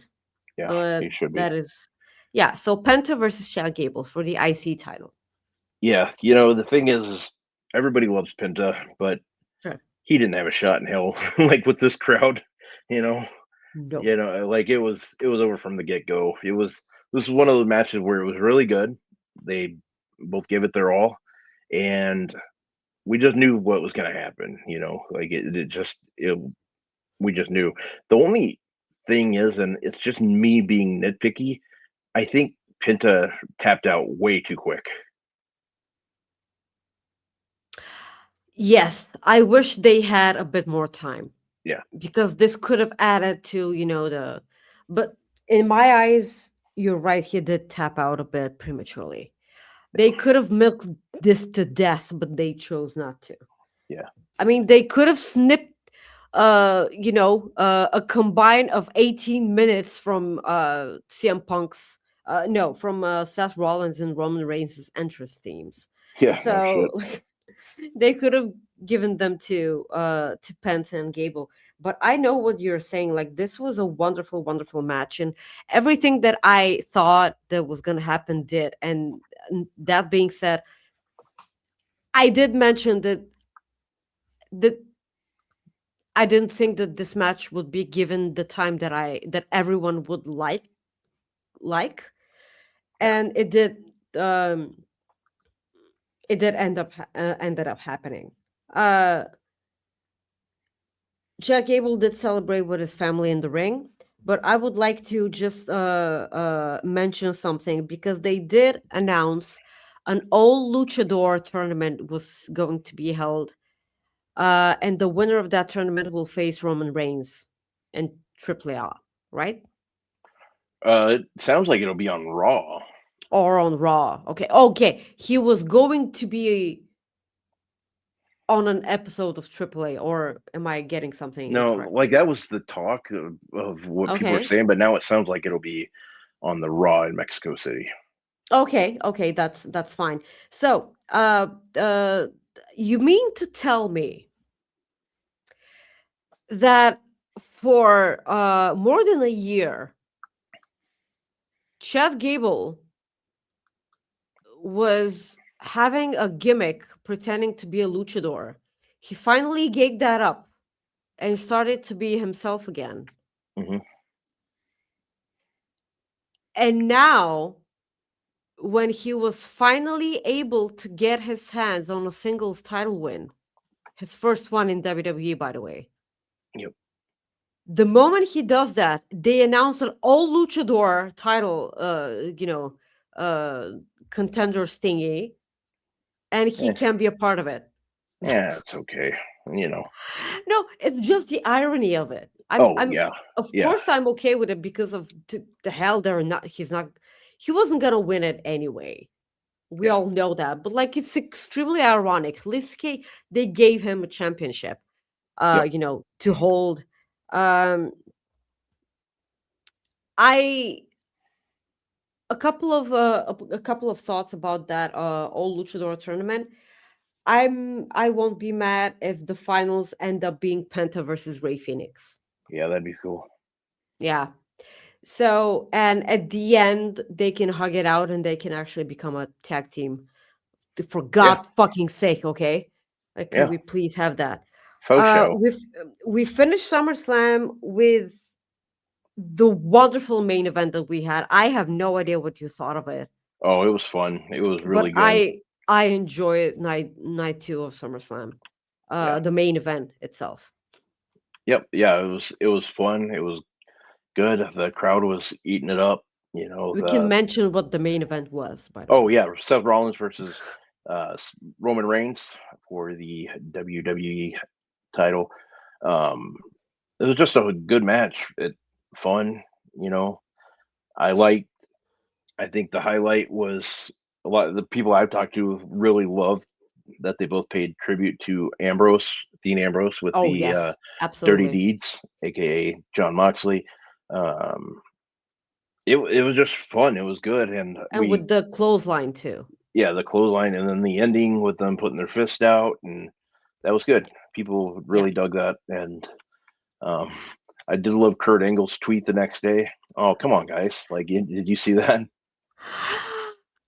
yeah. But He should be. that is, yeah. So Penta versus Chad Gable for the IC title. Yeah, the thing is everybody loves Penta, but Sure. he didn't have a shot in hell, like with this crowd. You know, No. like it was over from the get go. This was one of those matches where it was really good. They both gave it their all, and we just knew what was going to happen. Like we just knew. The only thing is, and it's just me being nitpicky, I think Penta tapped out way too quick. Yes, I wish they had a bit more time Yeah, because this could have added to, but in my eyes, you're right, he did tap out a bit prematurely. They could have milked this to death, but they chose not to. yeah, I mean, they could have snipped a combine of 18 minutes from CM Punk's no, from Seth Rollins and Roman Reigns' entrance themes. yeah. No So shit. they could have given them to Penta and Gable. But I know what you're saying. Like, this was a wonderful, wonderful match, and everything that I thought that was gonna happen did. And that being said, I did mention that I didn't think that this match would be given the time that everyone would like, Yeah, and um it did ended up happening. Uh Jack Gable did celebrate with his family in the ring, but I would like to just mention something because they did announce an all luchador tournament was going to be held, and the winner of that tournament will face Roman Reigns and AAA, right? it sounds like it'll be on Raw. Or on Raw. Okay. He was going to be on an episode of AAA, or am I getting something No, incorrect like here? that was the talk of what people are Okay. saying, but now it sounds like it'll be on the Raw in Mexico City. Okay, that's fine. So, you mean to tell me that for more than a year, Chad Gable was having a gimmick pretending to be a luchador. He finally gave that up and started to be himself again. Hmm. And now, when he was finally able to get his hands on a singles title win, his first one in WWE, by the way. Yep. The moment he does that, they announce an all luchador title, contenders thingy, and he Eh, can be a part of it. yeah, it's okay. No, it's just the irony of it. Oh I'm, yeah, of yeah, course, I'm okay with it because of the hell they're not. He wasn't gonna win it anyway. We yeah, all know that, but like it's extremely ironic. They gave him a championship, yep, to hold. Um, I a couple of thoughts about that all luchador tournament. I won't be mad if the finals end up being Penta versus Ray Phoenix. yeah. That'd be cool. Yeah. So, and at the end, they can hug it out and they can actually become a tag team. For Yeah, God fucking sake, okay? Like, can yeah. we please have that? Faux show. We finished SummerSlam with the wonderful main event that we had. I have no idea what you thought of it, Oh, it was fun. It was but really good. I enjoy it night two of SummerSlam. Yeah. The main event itself. Yep. Yeah. It was fun. It was good. The crowd was eating it up. We can mention what the main event was, by the Oh way. yeah, Seth Rollins versus Roman Reigns for the WWE title. Um, it was just a good match. Fun. I think the highlight was a lot of the people I've talked to really loved that they both paid tribute to Dean Ambrose with Oh the yes, Dirty absolutely. Deeds, aka John Moxley. Um, it was just fun. It was good, and And with the clothesline too. the clothesline, and then the ending with them putting their fist out, and that was good. People Yeah. really dug that, and um, I did love Kurt Angle's tweet the next day. Oh, come on, guys! Like, did you see that?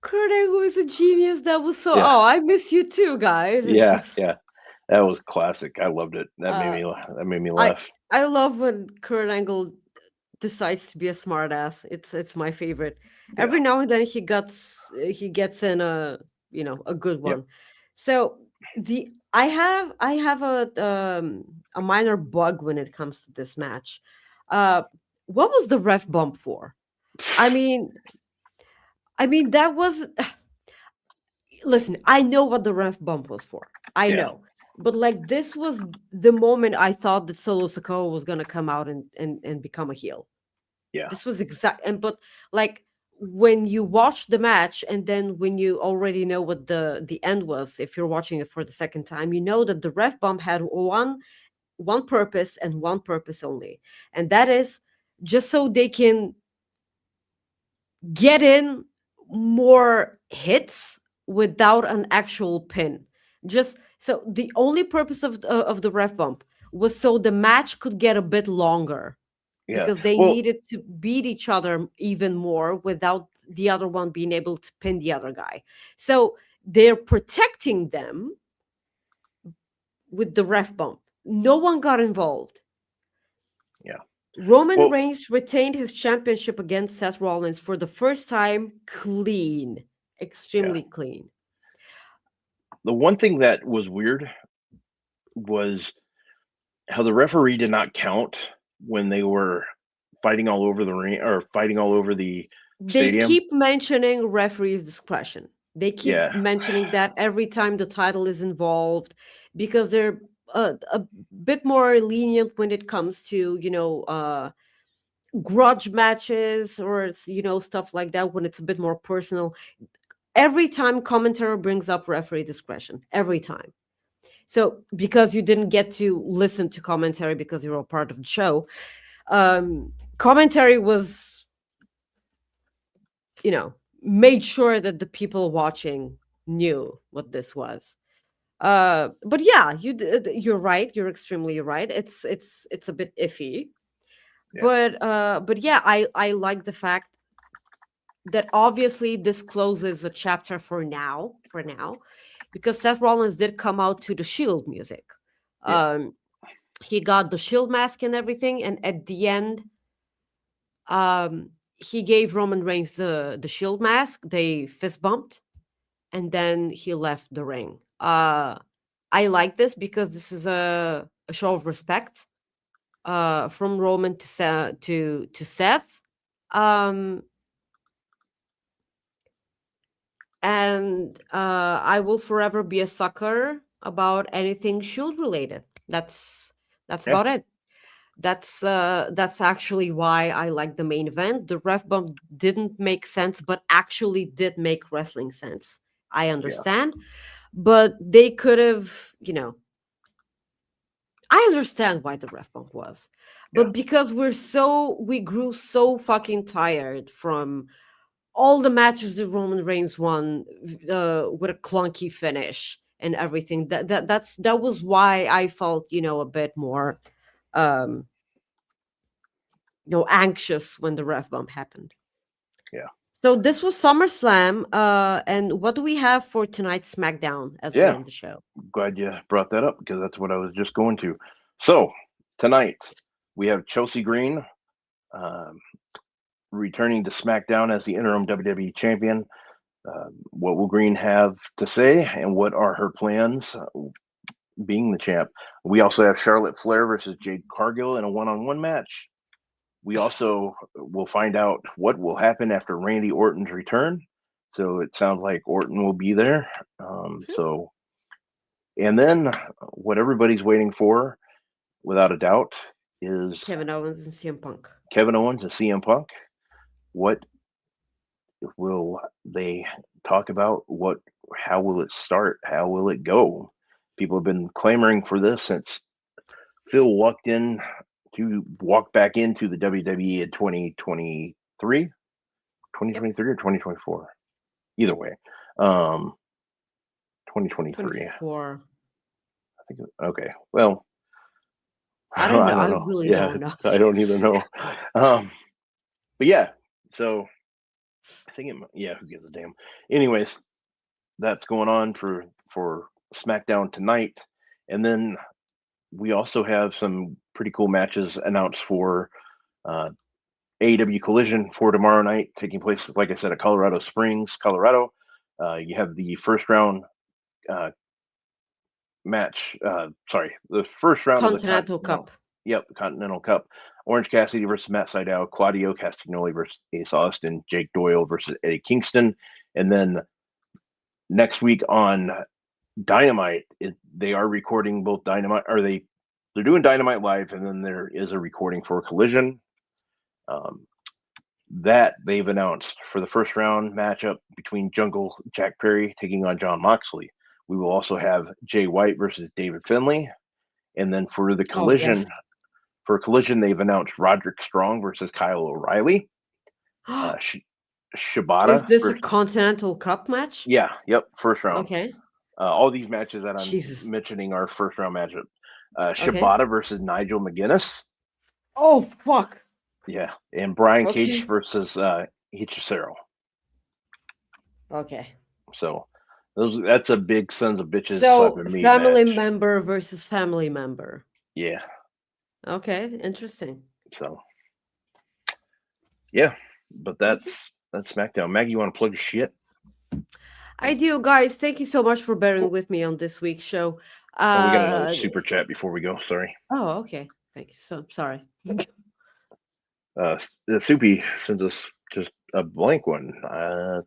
Kurt Angle is a genius. That was so. Yeah, Oh, I miss you too, guys. yeah, yeah. That was classic. I loved it. uh, That made me I laugh. I love when Kurt Angle decides to be a smartass. It's my favorite. Yeah. Every now and then he gets in a good Yep. one. So I have a minor bug when it comes to this match. What was the ref bump for? I mean, that was. Listen, I know what the ref bump was for. I Yeah. know. But like this was the moment I thought that Solo Sikoa was gonna come out and become a heel. Yeah. This was but like when you watch the match and then when you already know what the end was, if you're watching it for the second time, you know that the ref bump had one purpose and one purpose only. And that is just so they can get in more hits without an actual pin. Just so the only purpose of the ref bump was so the match could get a bit longer Yeah. because they Well, needed to beat each other even more without the other one being able to pin the other guy. So they're protecting them with the ref bump. No one got involved. yeah. Roman Well, Reigns retained his championship against Seth Rollins for the first time clean, extremely clean. the one thing that was weird was how the referee did not count when they were fighting all over the ring or fighting all over the They stadium. keep mentioning referee's discretion. They keep Yeah. mentioning that every time the title is involved because they're a bit more lenient when it comes to, grudge matches or, stuff like that when it's a bit more personal. Every time commentary brings up referee discretion, every time. So because you didn't get to listen to commentary because you were a part of the show, commentary was, made sure that the people watching knew what this was. But yeah, you're right. You're extremely right. It's a bit iffy. Yeah. But yeah, I like the fact that obviously this closes a chapter for now, because Seth Rollins did come out to the Shield music. Yeah. He got the Shield mask and everything, and at the end, he gave Roman Reigns the Shield mask. They fist bumped, and then he left the ring. I like this because this is a show of respect from Roman to Seth. And I will forever be a sucker about anything Shield related. That's Yeah. about it. That's actually why I like the main event. The ref bump didn't make sense, but actually did make wrestling sense. I understand, but they could have, I understand why the ref bump was, but Yeah. because we grew so fucking tired from all the matches that Roman Reigns won with a clunky finish and everything. That was why I felt a bit more um anxious when the ref bump happened. Yeah. So this was SummerSlam, and what do we have for tonight's SmackDown as we Yeah. end the show? Glad you brought that up because that's what I was just going to. So tonight we have Chelsea Green returning to SmackDown as the interim WWE champion. What will Green have to say, and what are her plans being the champ? We also have Charlotte Flair versus Jade Cargill in a one-on-one match. We also will find out what will happen after Randy Orton's return. So it sounds like Orton will be there. And then what everybody's waiting for, without a doubt, is Kevin Owens and CM Punk. Kevin Owens and CM Punk. What will they talk about? How will it start? How will it go? People have been clamoring for this since Phil walked back into the WWE in 2023 or 2024. Either way. 2023. 24. I think okay. Well, I don't know. I know. really Yeah, don't know. I don't either know. But yeah, so I think who gives a damn? Anyways, that's going on for SmackDown tonight, and then we also have some pretty cool matches announced for AEW Collision for tomorrow night, taking place, like I said, at Colorado Springs, Colorado. You have the first round match. The first round Continental of the Cup. Yep, Continental Cup. Orange Cassidy versus Matt Sydal, Claudio Castagnoli versus Ace Austin, Jake Doyle versus Eddie Kingston, and then next week on Dynamite, they are recording both Dynamite. They're doing Dynamite live, and then there is a recording for Collision. That they've announced for the first round matchup between Jungle Jack Perry taking on John Moxley. We will also have Jay White versus David Finlay, and then for the Collision. Yes. For Collision, they've announced Roderick Strong versus Kyle O'Reilly. Shibata. Is this a Continental Cup match? Yeah. Yep. First round. Okay. All these matches that I'm Jesus. mentioning are first round matchup. Shibata versus Nigel McGuinness. Oh fuck. Yeah, and Brian Okay. Cage versus Hichisero. Okay. So that's a big sons of bitches. So slapping meat family match. member versus family member. Yeah. Okay, interesting. So yeah, but that's SmackDown. Maggie, you want to plug your shit? I do, guys. Thank you so much for bearing with me on this week's show. We got another super chat before we go. Sorry. Oh, okay. Thank you. So sorry. The Soupy sends us just a blank one.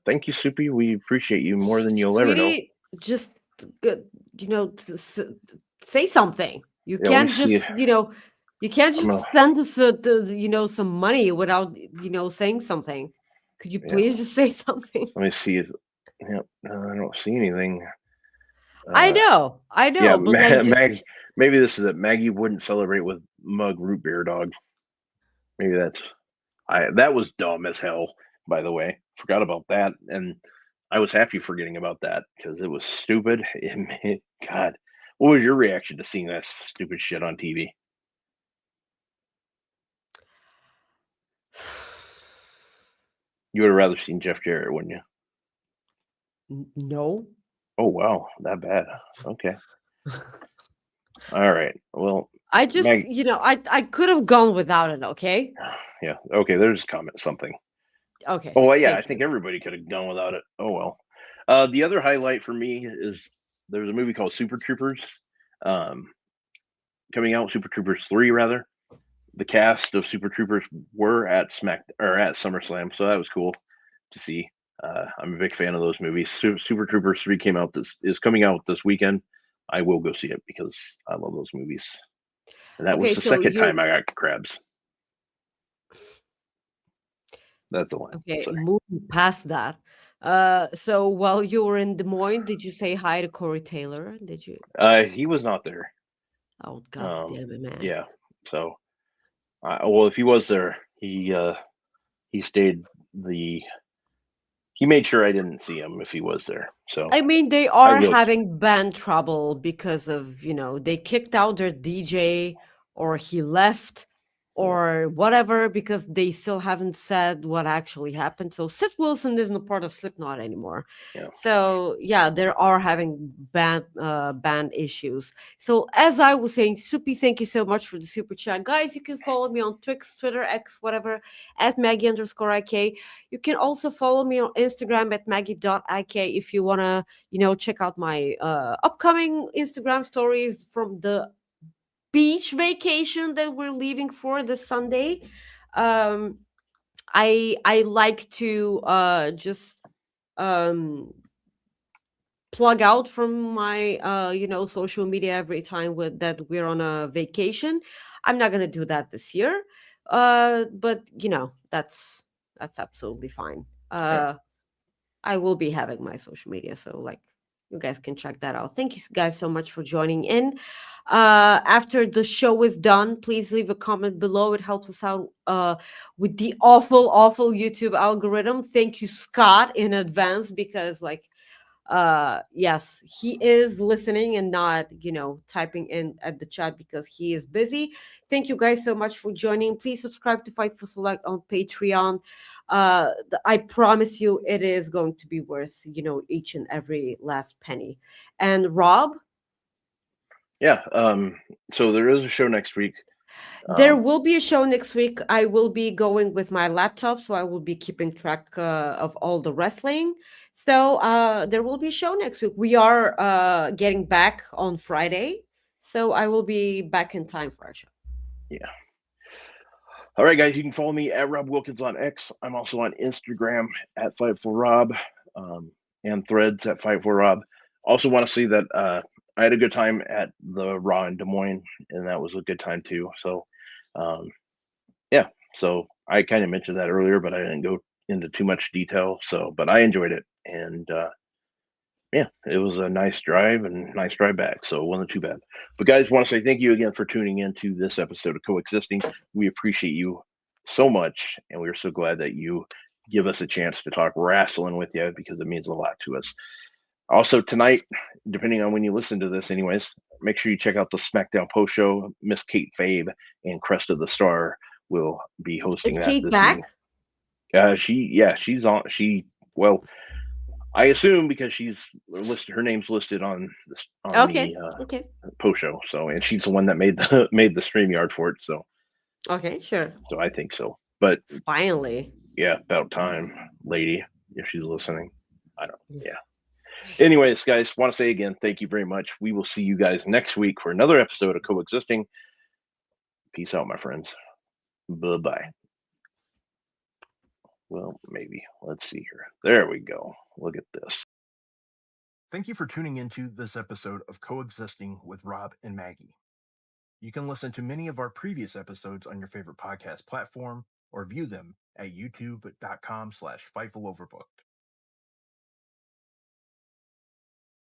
Thank you, Soupy. We appreciate you more than you'll ever know. Just say something. You can't just you can't just send us some money without saying something. Could you please just say something? Let me see. I don't see anything. I know. Yeah, but Maggie. Maybe this is it. Maggie wouldn't celebrate with mug root beer dog. Maybe that was dumb as hell. By the way, forgot about that, and I was happy forgetting about that because it was stupid. God, what was your reaction to seeing that stupid shit on TV? You would have rather seen Jeff Jarrett, wouldn't you? No. Oh wow, that bad. Okay. All right. Well, I just I could have gone without it. Okay. Yeah. Okay. There's something. Okay. Oh yeah, I think everybody could have gone without it. Oh well. The other highlight for me is there's a movie called Super Troopers coming out, Super Troopers 3 rather. The cast of Super Troopers were at SummerSlam, so that was cool to see. I'm a big fan of those movies. Super Troopers 3 is coming out this weekend. I will go see it because I love those movies. And that was the second time I got crabs. That's the one. Okay, Sorry. moving past that. So while you were in Des Moines, did you say hi to Corey Taylor? Did you? He was not there. Oh, God damn it, man. Yeah. So, well, if he was there, he stayed he made sure I didn't see him if he was there. So I mean, they are having band trouble because of, they kicked out their DJ or he left or whatever because they still haven't said what actually happened. So Sid Wilson isn't a part of Slipknot anymore. Yeah. So yeah, they are having band issues. So as I was saying, Soupy, thank you so much for the super chat. Guys, you can follow me on Twix, Twitter, X, whatever, at Maggie_IK. You can also follow me on Instagram at Maggie.IK if you want to, check out my upcoming Instagram stories from the beach vacation that we're leaving for this Sunday. I like to just plug out from my social media every time that we're on a vacation. I'm not gonna do that this year, but that's absolutely fine. I will be having my social media, so you guys can check that out. Thank you guys so much for joining in. After the show is done, please leave a comment below. It helps us out with the awful YouTube algorithm. Thank you, Scott, in advance, because yes, he is listening and not typing in at the chat because he is busy. Thank you guys so much for joining. Please subscribe to Fightful Select on Patreon. I promise you it is going to be worth each and every last penny. And Rob, yeah, so there is a show next week. There will be a show next week. I will be going with my laptop, so I will be keeping track of all the wrestling. So there will be a show next week. We are getting back on Friday, so I will be back in time for our show. Yeah. All right, guys, you can follow me at Rob Wilkins on X. I'm also on Instagram at Fightful and Threads at Fightful. Also want to say that I had a good time at the Raw in Des Moines, and that was a good time too. So, yeah. So I kind of mentioned that earlier, but I didn't go into too much detail. So, but I enjoyed it, and yeah, it was a nice drive and nice drive back. So it wasn't too bad. But guys, want to say thank you again for tuning in to this episode of Coexisting. We appreciate you so much, and we're so glad that you give us a chance to talk wrestling with you because it means a lot to us. Also tonight, depending on when you listen to this anyways, make sure you check out the SmackDown post show. Miss Kate Fabe and Crest of the Star will be hosting that Kate this back? She's on. I assume because she's listed, her name's listed on the post show. So, and she's the one that made the StreamYard for it. So, okay, sure. So I think so. But finally, yeah, about time, lady, if she's listening. I don't. Yeah. Anyways, guys, want to say again, thank you very much. We will see you guys next week for another episode of Coexisting. Peace out, my friends. Bye-bye. Well, maybe. Let's see here. There we go. Look at this. Thank you for tuning into this episode of Coexisting with Rob and Maggie. You can listen to many of our previous episodes on your favorite podcast platform or view them at youtube.com/FightfulOverbooked.